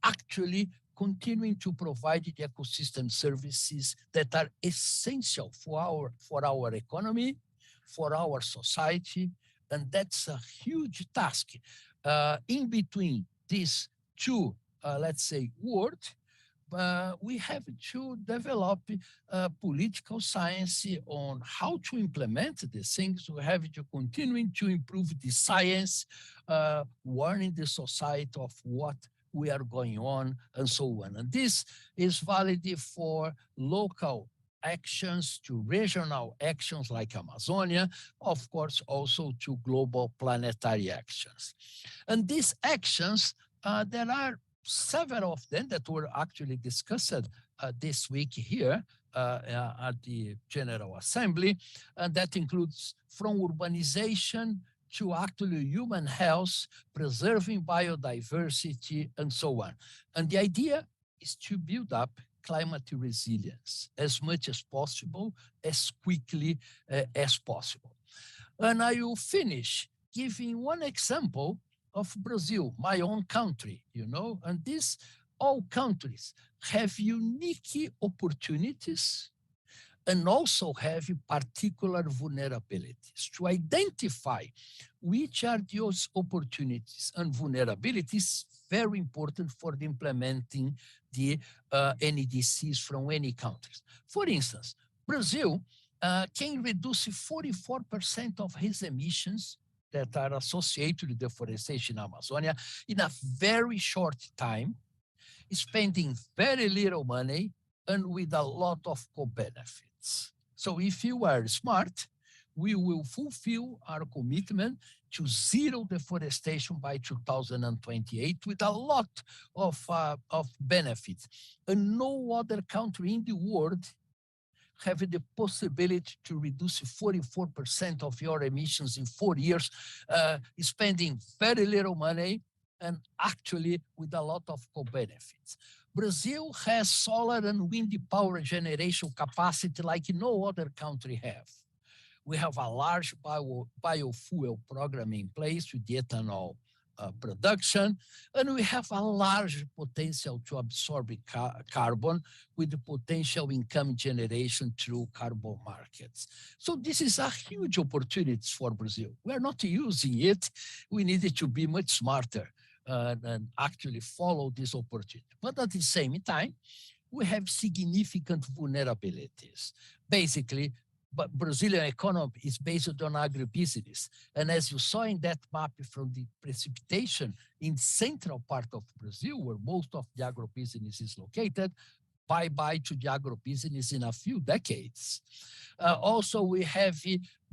actually continuing to provide the ecosystem services that are essential for our economy, for our society, and that's a huge task. In between these two, let's say, words, we have to develop political science on how to implement these things. We have to continue to improve the science, warning the society of what we are going on, and so on. And this is valid for local actions to regional actions like Amazonia, of course, also to global planetary actions. And these actions, there are several of them that were actually discussed this week here at the General Assembly, and that includes from urbanization to actually human health, preserving biodiversity, and so on. And the idea is to build up climate resilience as much as possible, as quickly as possible. And I will finish giving one example of Brazil, my own country, and these all countries have unique opportunities and also have particular vulnerabilities. To identify which are those opportunities and vulnerabilities, very important for implementing the NDCs from any countries. For instance, Brazil can reduce 44% of his emissions that are associated with deforestation in Amazonia in a very short time, spending very little money and with a lot of co-benefits. So if you are smart, we will fulfill our commitment to zero deforestation by 2028 with a lot of benefits. And no other country in the world have the possibility to reduce 44% of your emissions in 4 years, spending very little money and actually with a lot of co-benefits. Brazil has solar and wind power generation capacity like no other country have. We have a large biofuel program in place with the ethanol production, and we have a large potential to absorb carbon with the potential income generation through carbon markets. So this is a huge opportunity for Brazil. We're not using it. We needed to be much smarter and actually follow this opportunity. But at the same time, we have significant vulnerabilities. Basically, but Brazilian economy is based on agribusiness. And as you saw in that map from the precipitation in central part of Brazil, where most of the agribusiness is located, bye-bye to the agribusiness in a few decades. Also, we have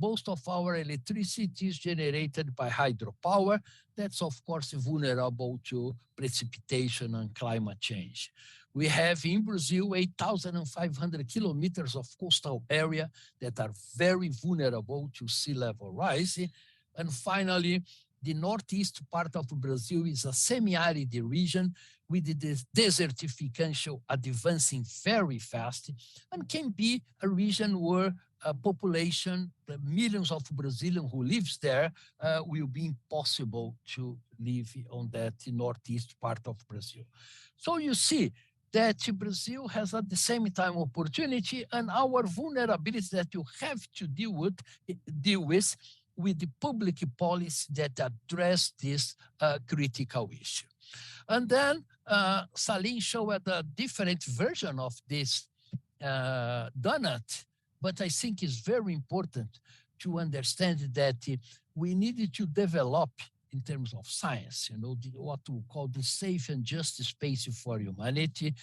most of our electricity is generated by hydropower. That's, of course, vulnerable to precipitation and climate change. We have in Brazil 8,500 kilometers of coastal area that are very vulnerable to sea level rise. And finally, the northeast part of Brazil is a semi-arid region with the desertification advancing very fast and can be a region where a population, the millions of Brazilians who lives there, will be impossible to live on that northeast part of Brazil. So you see, that Brazil has at the same time opportunity and our vulnerabilities that you have to deal with with the public policy that address this critical issue. And then Salim showed a different version of this donut, but I think it's very important to understand that we needed to develop in terms of science, what we call the safe and just space for humanity,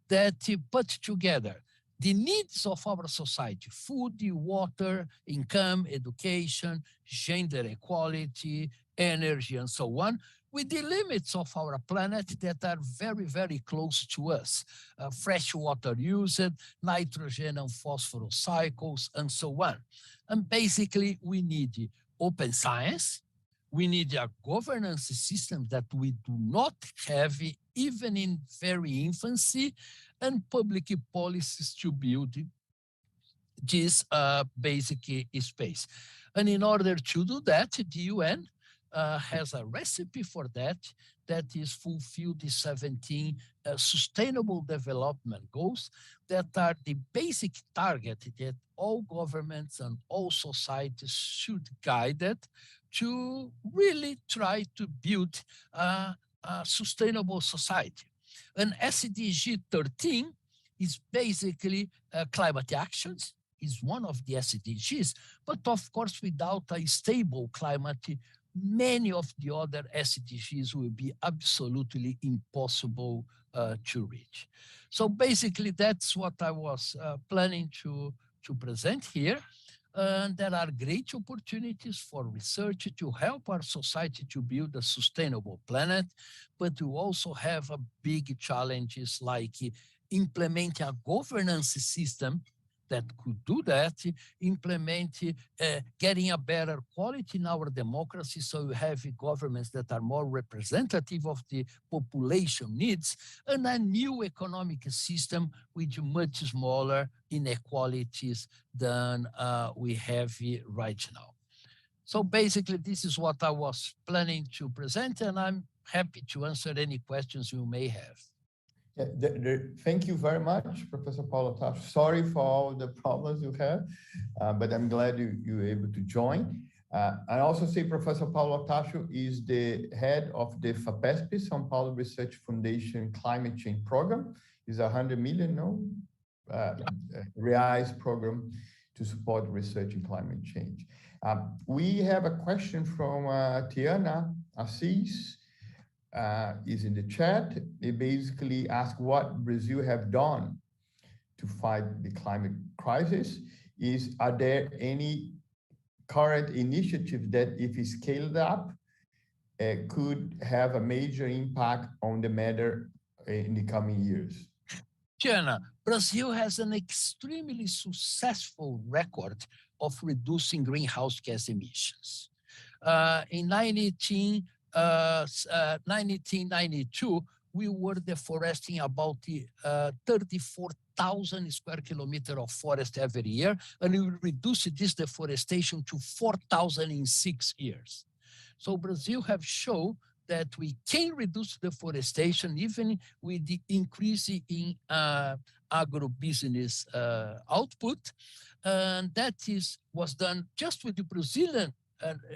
that put together the needs of our society: food, water, income, education, gender equality, energy, and so on, with the limits of our planet that are very, very close to us. Fresh water usage, nitrogen and phosphorus cycles, and so on. And basically, we need open science. We need a governance system that we do not have even in very infancy, and public policies to build this basic space. And in order to do that, the UN has a recipe for that, that is fulfill the 17 sustainable development goals that are the basic target that all governments and all societies should guide it to really try to build a sustainable society. And SDG 13 is basically climate actions, is one of the SDGs, but of course, without a stable climate, many of the other SDGs will be absolutely impossible to reach. So basically, that's what I was planning to present here. And there are great opportunities for research to help our society to build a sustainable planet, but we also have big challenges like implementing a governance system that could do that, getting a better quality in our democracy, so we have governments that are more representative of the population needs, and a new economic system with much smaller inequalities than we have right now. So basically, this is what I was planning to present, and I'm happy to answer any questions you may have. Thank you very much, Professor Paulo Tacho. Sorry for all the problems you have, but I'm glad you were able to join. I also say Professor Paulo Tacho is the head of the FAPESP, São Paulo Research Foundation Climate Change Program. It's a 100 million reais program to support research in climate change. We have a question from Tiana Assis. Is in the chat. They basically ask what Brazil have done to fight the climate crisis. Are there any current initiatives that, if scaled up, could have a major impact on the matter in the coming years? Tiana, Brazil has an extremely successful record of reducing greenhouse gas emissions. In 1992, we were deforesting about 34,000 square kilometers of forest every year, and we reduced this deforestation to 4,000 in 6 years. So Brazil have shown that we can reduce deforestation even with the increase in agribusiness output, and that was done just with the Brazilian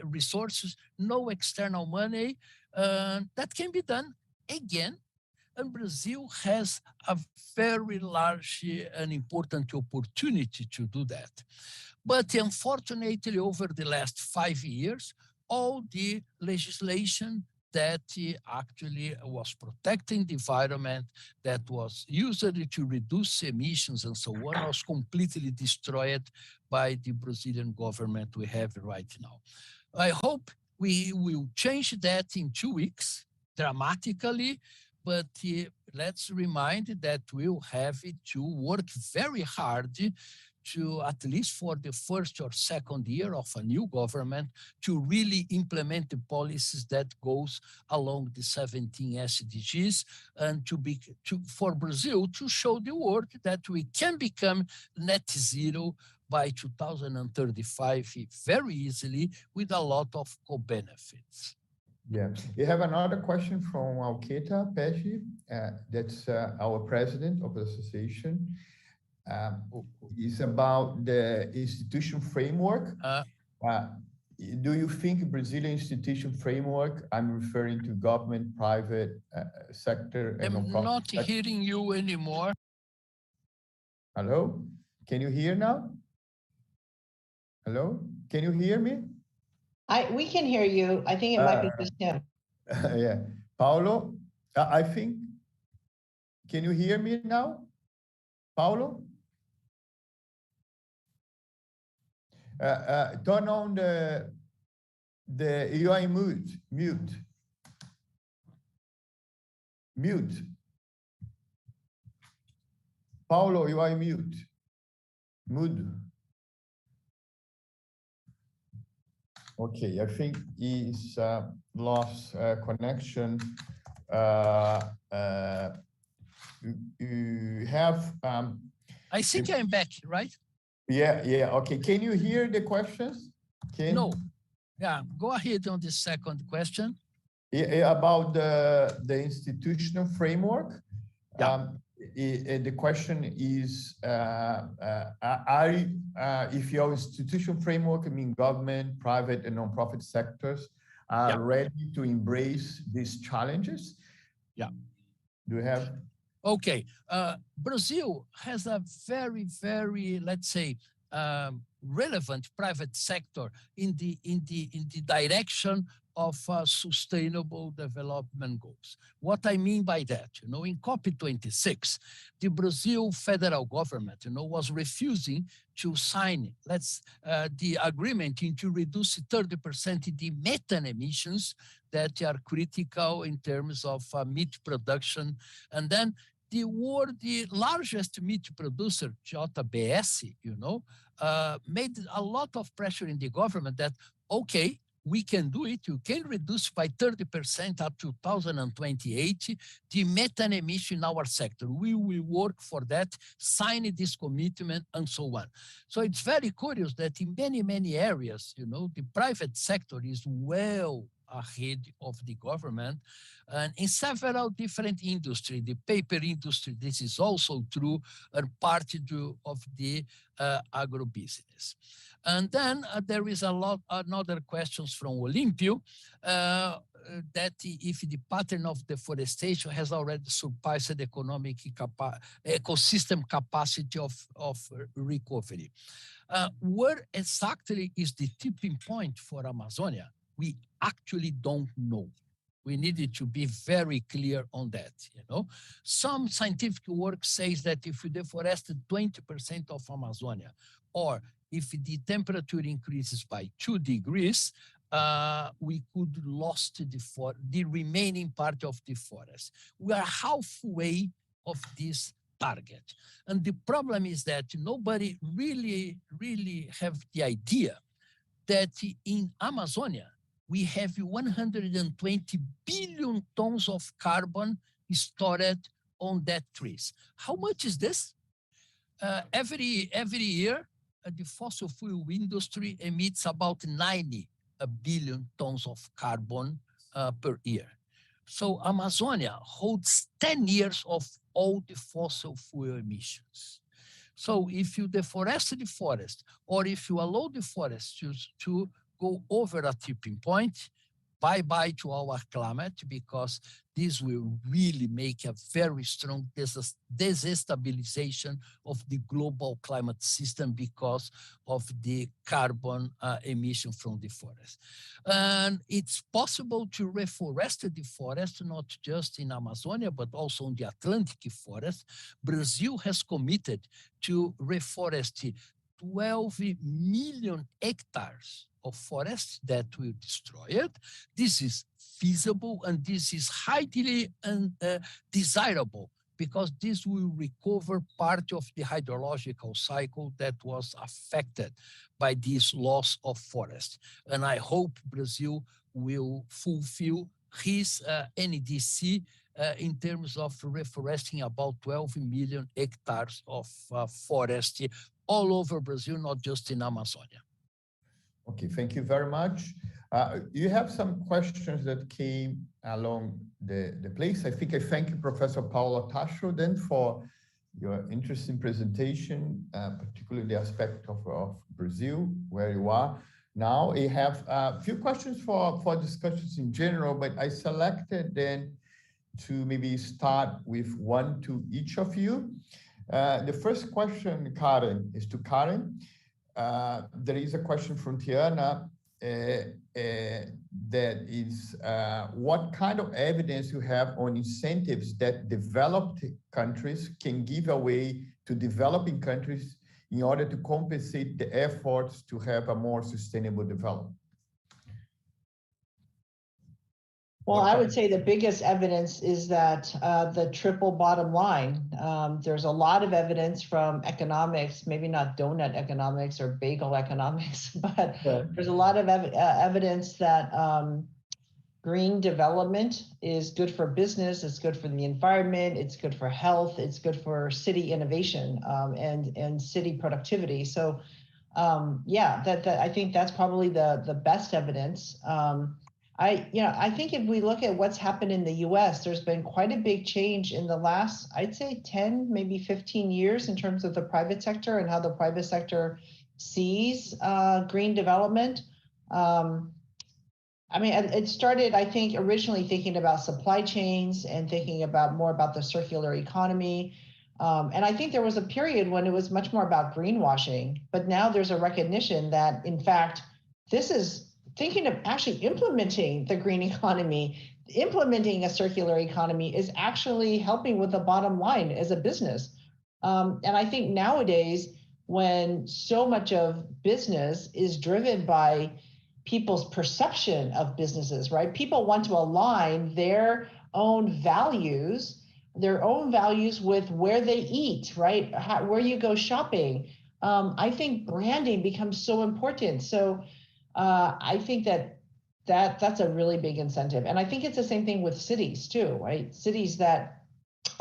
resources, no external money. That can be done again. And Brazil has a very large and important opportunity to do that. But unfortunately, over the last 5 years, all the legislation that actually was protecting the environment, that was used to reduce emissions and so on, was completely destroyed by the Brazilian government we have right now. I hope we will change that in 2 weeks dramatically, but let's remind that we'll have to work very hard to, at least for the first or second year of a new government, to really implement the policies that goes along the 17 SDGs, and for Brazil to show the world that we can become net zero by 2035 very easily with a lot of co-benefits. Yeah, we have another question from Alqueta Pesci, that's our president of the association. It's about the institution framework. do you think Brazilian institution framework, I'm referring to government, private sector, and I'm not hearing you anymore. Hello? Can you hear now? Hello? Can you hear me? We can hear you. I think it might be just him. Yeah. Paulo, I think, can you hear me now? Paulo? Turn on you are in mute. Paulo, you are in mute. Okay, I think he's lost connection. You have. I think I'm back, right? Yeah. Okay. Can you hear the questions? No. Yeah, go ahead on the second question. About the institutional framework. Yeah. The question is, if your institutional framework, I mean government, private and non-profit sectors, are ready to embrace these challenges? Yeah. Do you have? Okay. Brazil has a very, very, let's say, relevant private sector in the direction of sustainable development goals. What I mean by that, in COP26, the Brazil federal government, was refusing to sign the agreement to reduce 30% the methane emissions that are critical in terms of meat production. And then the largest meat producer, JBS, made a lot of pressure in the government that, okay, we can do it. You can reduce by 30% up to 2028 the methane emission in our sector. We will work for that, sign this commitment, and so on. So it's very curious that in many, many areas, the private sector is well ahead of the government. And in several different industries, the paper industry, this is also true, and part of the agribusiness. And then there is another questions from Olympio, that if the pattern of deforestation has already surpassed the economic ecosystem capacity of recovery. Where exactly is the tipping point for Amazonia? We actually don't know. We needed to be very clear on that. Some scientific work says that if we deforested 20% of Amazonia, or if the temperature increases by 2 degrees, we could lost the remaining part of the forest. We are halfway of this target. And the problem is that nobody really have the idea that in Amazonia, we have 120 billion tons of carbon stored on that trees. How much is this? Every year, the fossil fuel industry emits about 90 billion tons of carbon per year. So Amazonia holds 10 years of all the fossil fuel emissions. So if you deforest the forest, or if you allow the forest to go over a tipping point, bye-bye to our climate, because this will really make a very strong destabilization of the global climate system because of the carbon emission from the forest. And it's possible to reforest the forest, not just in Amazonia, but also in the Atlantic forest. Brazil has committed to reforest 12 million hectares of forests that will destroy it. This is feasible, and this is highly desirable, because this will recover part of the hydrological cycle that was affected by this loss of forest. And I hope Brazil will fulfill his NDC in terms of reforesting about 12 million hectares of forest all over Brazil, not just in Amazonia. Okay, thank you very much. You have some questions that came along the place. I think I thank you, Professor Paulo Tacho, then for your interesting presentation, particularly the aspect of Brazil, where you are. Now I have a few questions for discussions in general, but I selected then to maybe start with one to each of you. The first question, Karen, is to Karen. There is a question from Tiana that is, what kind of evidence you have on incentives that developed countries can give away to developing countries in order to compensate the efforts to have a more sustainable development? Well, I would say the biggest evidence is that the triple bottom line. There's a lot of evidence from economics, maybe not donut economics or bagel economics, but there's a lot of evidence that green development is good for business, it's good for the environment, it's good for health, it's good for city innovation and city productivity. So yeah, I think that's probably the best evidence. I think if we look at what's happened in the US, there's been quite a big change in the last, I'd say 10, maybe 15 years in terms of the private sector and how the private sector sees green development. I mean, it started, I think, originally thinking about supply chains and thinking about more about the circular economy. And I think there was a period when it was much more about greenwashing, but now there's a recognition that, in fact, this is thinking of actually implementing the green economy, implementing a circular economy is actually helping with the bottom line as a business. And I think nowadays, when so much of business is driven by people's perception of businesses, right? People want to align their own values with where they eat, right? Where you go shopping. I think branding becomes so important. So I think that's a really big incentive. And I think it's the same thing with cities too, right? Cities that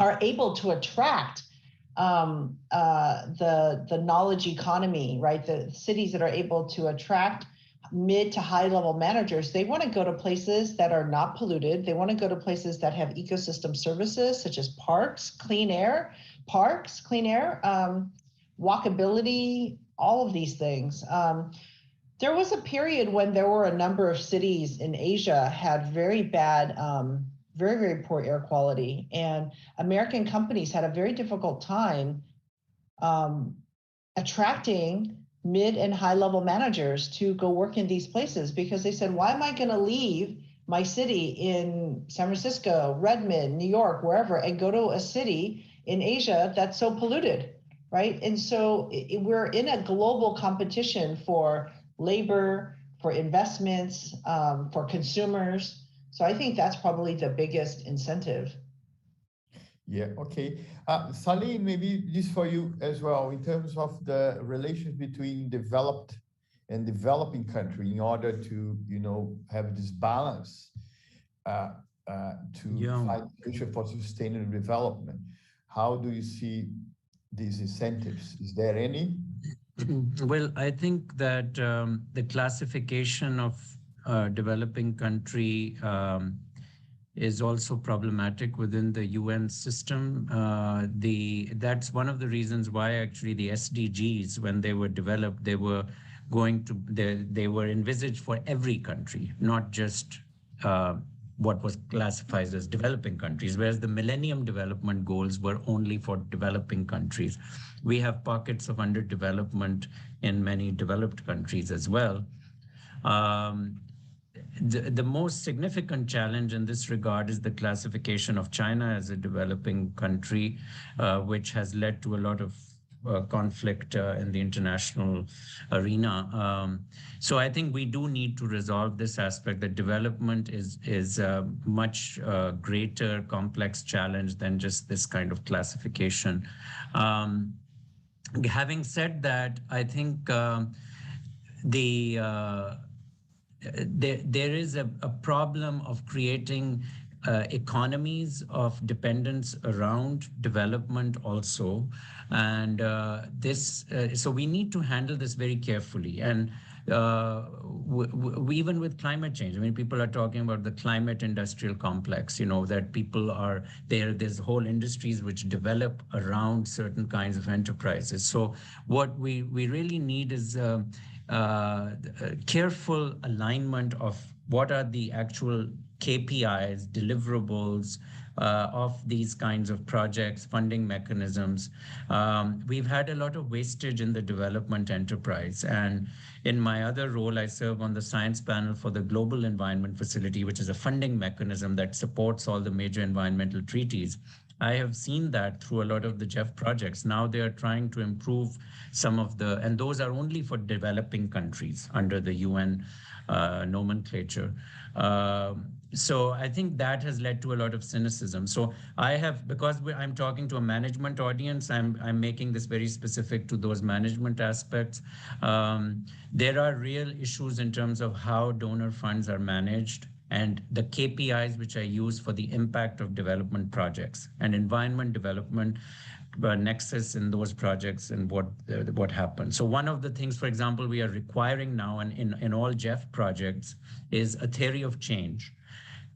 are able to attract the knowledge economy, right? The cities that are able to attract mid to high level managers, they want to go to places that are not polluted. They want to go to places that have ecosystem services such as clean air, walkability, all of these things. There was a period when there were a number of cities in Asia had very bad, very, very poor air quality. And American companies had a very difficult time attracting mid and high level managers to go work in these places because they said, why am I going to leave my city in San Francisco, Redmond, New York, wherever, and go to a city in Asia that's so polluted, right? And so we're in a global competition for labor, for investments, for consumers. So I think that's probably the biggest incentive. Yeah, okay. Salim, maybe this for you as well, in terms of the relations between developed and developing country in order to, have this balance to fight future for sustainable development. How do you see these incentives? Is there any? Well, I think that the classification of developing country is also problematic within the UN system. That's one of the reasons why actually the SDGs, when they were developed, they were envisaged for every country, not just what was classified as developing countries, whereas the Millennium Development Goals were only for developing countries. We have pockets of underdevelopment in many developed countries as well. The most significant challenge in this regard is the classification of China as a developing country, which has led to a lot of conflict in the international arena. So I think we do need to resolve this aspect, that development is a much greater complex challenge than just this kind of classification. Having said that, I think there is a problem of creating economies of dependence around development also. And so we need to handle this very carefully. And even with climate change, I mean, people are talking about the climate industrial complex, that people are there. There's whole industries which develop around certain kinds of enterprises. So what we really need is careful alignment of what are the actual KPIs, deliverables of these kinds of projects, funding mechanisms. We've had a lot of wastage in the development enterprise. And in my other role, I serve on the science panel for the Global Environment Facility, which is a funding mechanism that supports all the major environmental treaties. I have seen that through a lot of the GEF projects. Now they are trying to improve some of the, and those are only for developing countries under the UN nomenclature. So I think that has led to a lot of cynicism. So I have, because I'm talking to a management audience, I'm making this very specific to those management aspects. There are real issues in terms of how donor funds are managed and the KPIs which I use for the impact of development projects and environment development nexus in those projects and what happens. So one of the things, for example, we are requiring now in all GEF projects is a theory of change,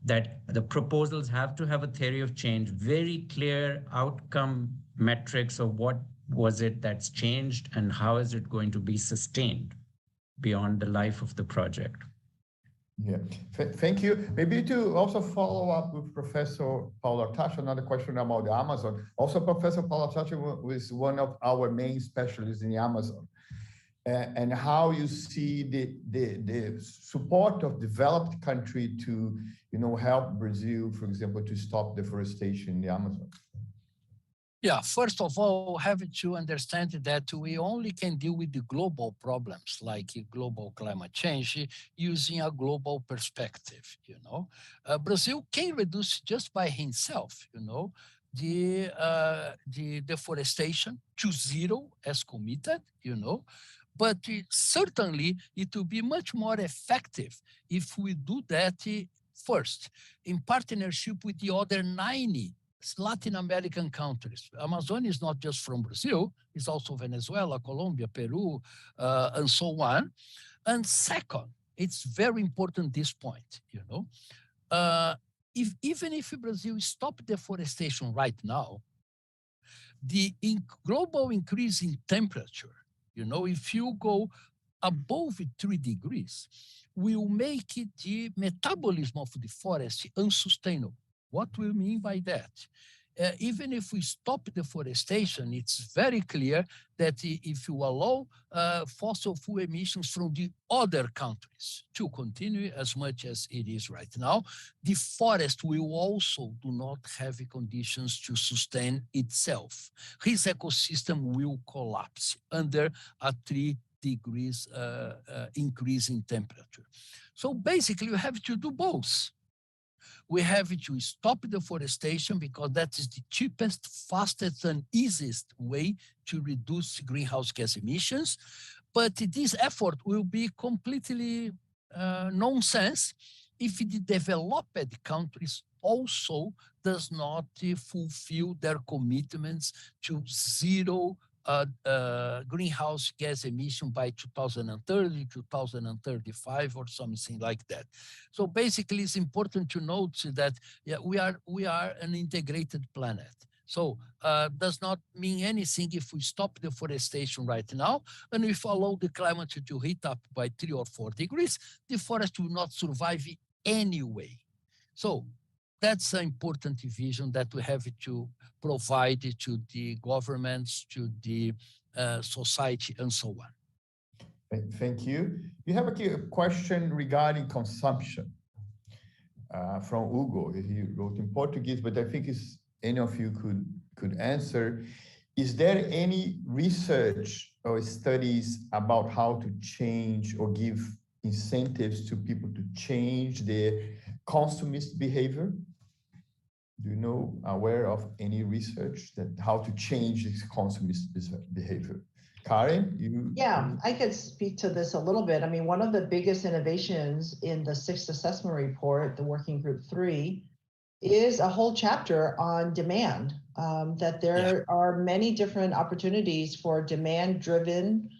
that the proposals have to have a theory of change, very clear outcome metrics of what was it that's changed and how is it going to be sustained beyond the life of the project. Yeah, thank you. Maybe to also follow up with Professor Paulo Artacho, another question about the Amazon. Also, Professor Paulo Artacho was one of our main specialists in the Amazon. And how you see the support of developed country to, help Brazil, for example, to stop deforestation in the Amazon. Yeah, first of all, have to understand that we only can deal with the global problems like global climate change using a global perspective, Brazil can reduce just by himself, the deforestation to zero as committed, but certainly it will be much more effective if we do that first in partnership with the other 90 Latin American countries. Amazon is not just from Brazil, it's also Venezuela, Colombia, Peru, and so on. And second, it's very important this point, even if Brazil stop deforestation right now, the global increase in temperature, if you go above 3 degrees, will make the metabolism of the forest unsustainable. What do we mean by that? Even if we stop deforestation, it's very clear that if you allow fossil fuel emissions from the other countries to continue as much as it is right now, the forest will also do not have conditions to sustain itself. His ecosystem will collapse under a 3 degrees increase in temperature. So basically, you have to do both. We have to stop deforestation because that is the cheapest, fastest, and easiest way to reduce greenhouse gas emissions. But this effort will be completely nonsense if the developed countries also does not fulfill their commitments to zero greenhouse gas emission by 2030, 2035, or something like that. So basically, it's important to note that we are an integrated planet. So does not mean anything if we stop deforestation right now, and if we allow the climate to heat up by 3 or 4 degrees, the forest will not survive anyway. So that's an important vision that we have to provide to the governments, to the society, and so on. Thank you. We have a question regarding consumption from Hugo. He wrote in Portuguese, but I think any of you could answer. Is there any research or studies about how to change or give incentives to people to change their consumist behavior? Do you know, aware of any research that how to change this consumist behavior? Karen, Yeah, I could speak to this a little bit. I mean, one of the biggest innovations in the 6th assessment report, the Working Group 3, is a whole chapter on demand, that there are many different opportunities for demand-driven,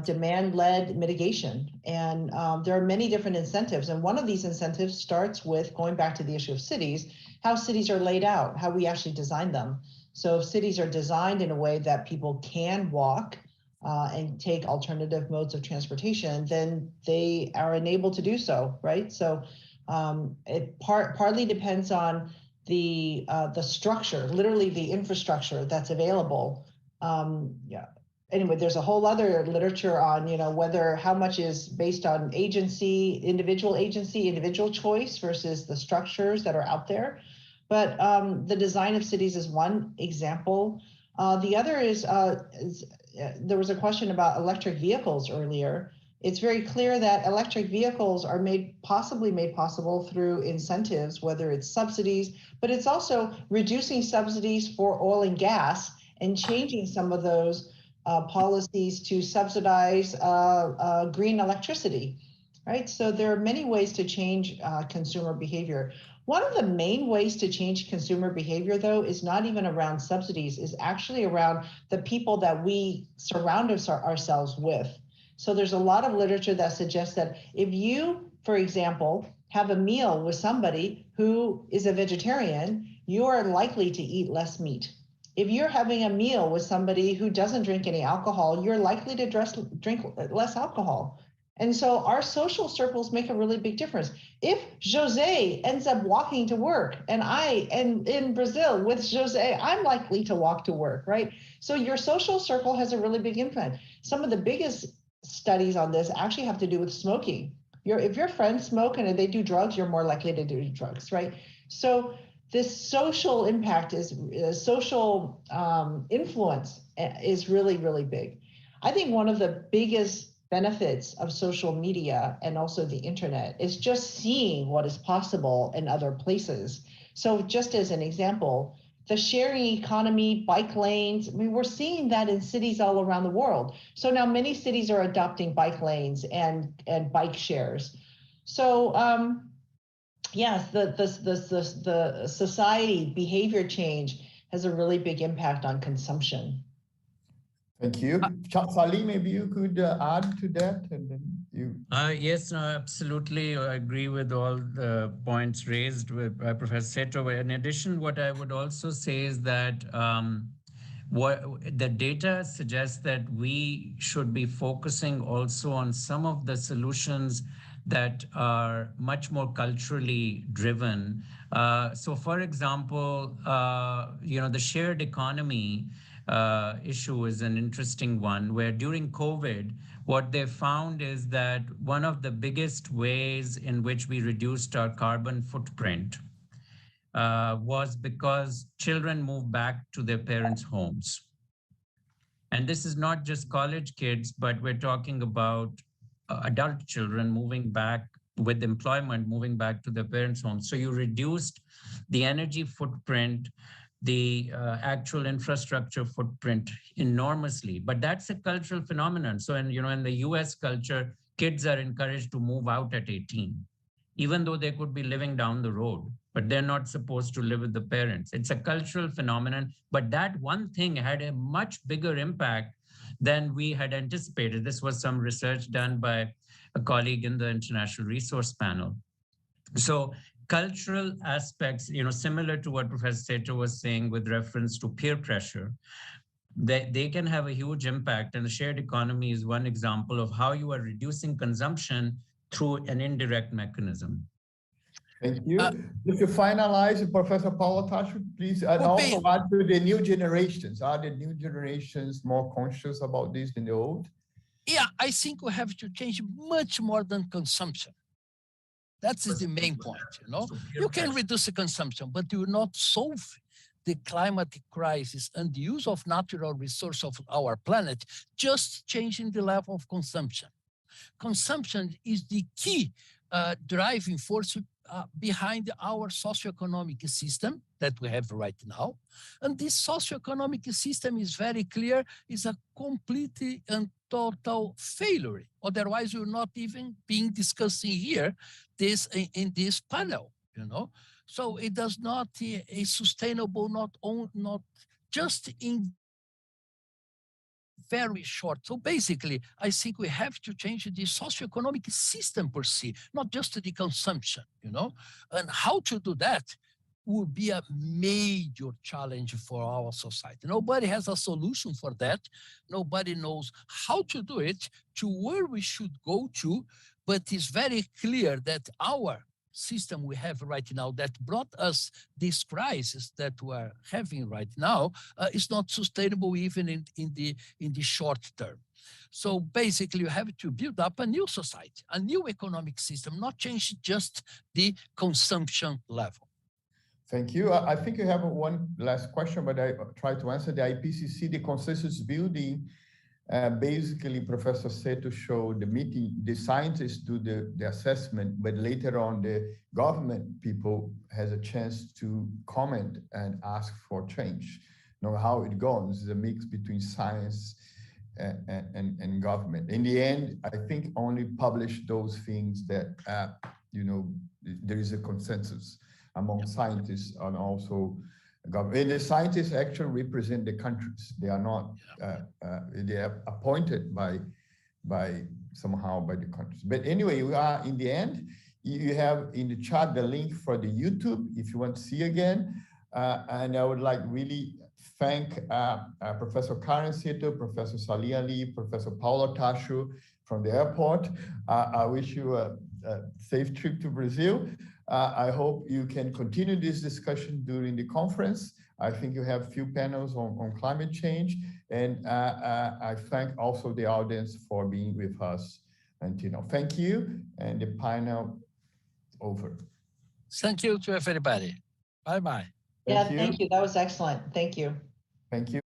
demand-led mitigation. And there are many different incentives. And one of these incentives starts with going back to the issue of cities, how cities are laid out, how we actually design them. So if cities are designed in a way that people can walk, and take alternative modes of transportation, then they are enabled to do so, right? So it partly depends on the structure, literally the infrastructure that's available. Yeah. Anyway, there's a whole other literature on, whether how much is based on agency, individual choice versus the structures that are out there. But the design of cities is one example. The other is there was a question about electric vehicles earlier. It's very clear that electric vehicles are possibly made possible through incentives, whether it's subsidies, but it's also reducing subsidies for oil and gas and changing some of those policies to subsidize green electricity, right? So there are many ways to change consumer behavior. One of the main ways to change consumer behavior, though, is not even around subsidies, is actually around the people that we surround ourselves with. So there's a lot of literature that suggests that if you, for example, have a meal with somebody who is a vegetarian, you are likely to eat less meat. If you're having a meal with somebody who doesn't drink any alcohol, you're likely to drink less alcohol. And so our social circles make a really big difference. If Jose ends up walking to work and I am in Brazil with Jose, I'm likely to walk to work, right? So your social circle has a really big impact. Some of the biggest studies on this actually have to do with smoking. If your friends smoke and they do drugs, you're more likely to do drugs, right? So this social impact social influence is really, really big. I think one of the biggest benefits of social media and also the internet is just seeing what is possible in other places. So just as an example, the sharing economy, bike lanes, we're seeing that in cities all around the world. So now many cities are adopting bike lanes and bike shares. So yes, the society behavior change has a really big impact on consumption. Thank you. Sally, maybe you could add to that, and then you. Yes, no, absolutely. I agree with all the points raised by Professor Seto. In addition, what I would also say is that what the data suggests that we should be focusing also on some of the solutions that are much more culturally driven. So, for example, the shared economy issue is an interesting one, where during COVID, what they found is that one of the biggest ways in which we reduced our carbon footprint was because children moved back to their parents' homes. And this is not just college kids, but we're talking about adult children moving back with employment, moving back to their parents' homes. So you reduced the energy footprint, the actual infrastructure footprint enormously. But that's a cultural phenomenon. So in the US culture, kids are encouraged to move out at 18, even though they could be living down the road, but they're not supposed to live with the parents. It's a cultural phenomenon, but that one thing had a much bigger impact than we had anticipated. This was some research done by a colleague in the International Resource Panel. So cultural aspects, similar to what Professor Seto was saying with reference to peer pressure, they can have a huge impact. And the shared economy is one example of how you are reducing consumption through an indirect mechanism. Thank you. Just to finalize, Professor Paulo Tacho, please, and also add to the new generations. Are the new generations more conscious about this than the old? Yeah, I think we have to change much more than consumption. That is the main point, You can reduce the consumption, but you will not solve the climate crisis and the use of natural resources of our planet just changing the level of consumption. Consumption is the key driving force behind our socioeconomic system that we have right now. And this socioeconomic system is very clear, is a complete and total failure. Otherwise, we're not even being discussing here this in this panel, So it does not is sustainable, not just in very short. So basically, I think we have to change the socioeconomic system per se, not just the consumption, And how to do that? will be a major challenge for our society. Nobody has a solution for that. Nobody knows how to do it, to where we should go to, but it's very clear that our system we have right now that brought us this crisis that we're having right now is not sustainable even in the short term. So basically, you have to build up a new society, a new economic system, not change just the consumption level. Thank you. I think you have one last question, but I try to answer. The IPCC, the consensus building, basically Professor Seto showed the meeting, the scientists do the assessment, but later on the government people has a chance to comment and ask for change. You know how it goes, it's a mix between science and government. In the end, I think only publish those things that, you know, there is a consensus among scientists and also government. And the scientists actually represent the countries. They are not, they are appointed by somehow by the countries. But anyway, we are in the end. You have in the chat the link for the YouTube if you want to see again. And I would like really thank Professor Karen Seto, Professor Salia Lee, Professor Paulo Tacho from the airport. I wish you a safe trip to Brazil. I hope you can continue this discussion during the conference. I think you have a few panels on climate change. And I thank also the audience for being with us until now. Thank you. And the panel over. Thank you to everybody. Bye-bye. Yeah, thank you. That was excellent. Thank you. Thank you.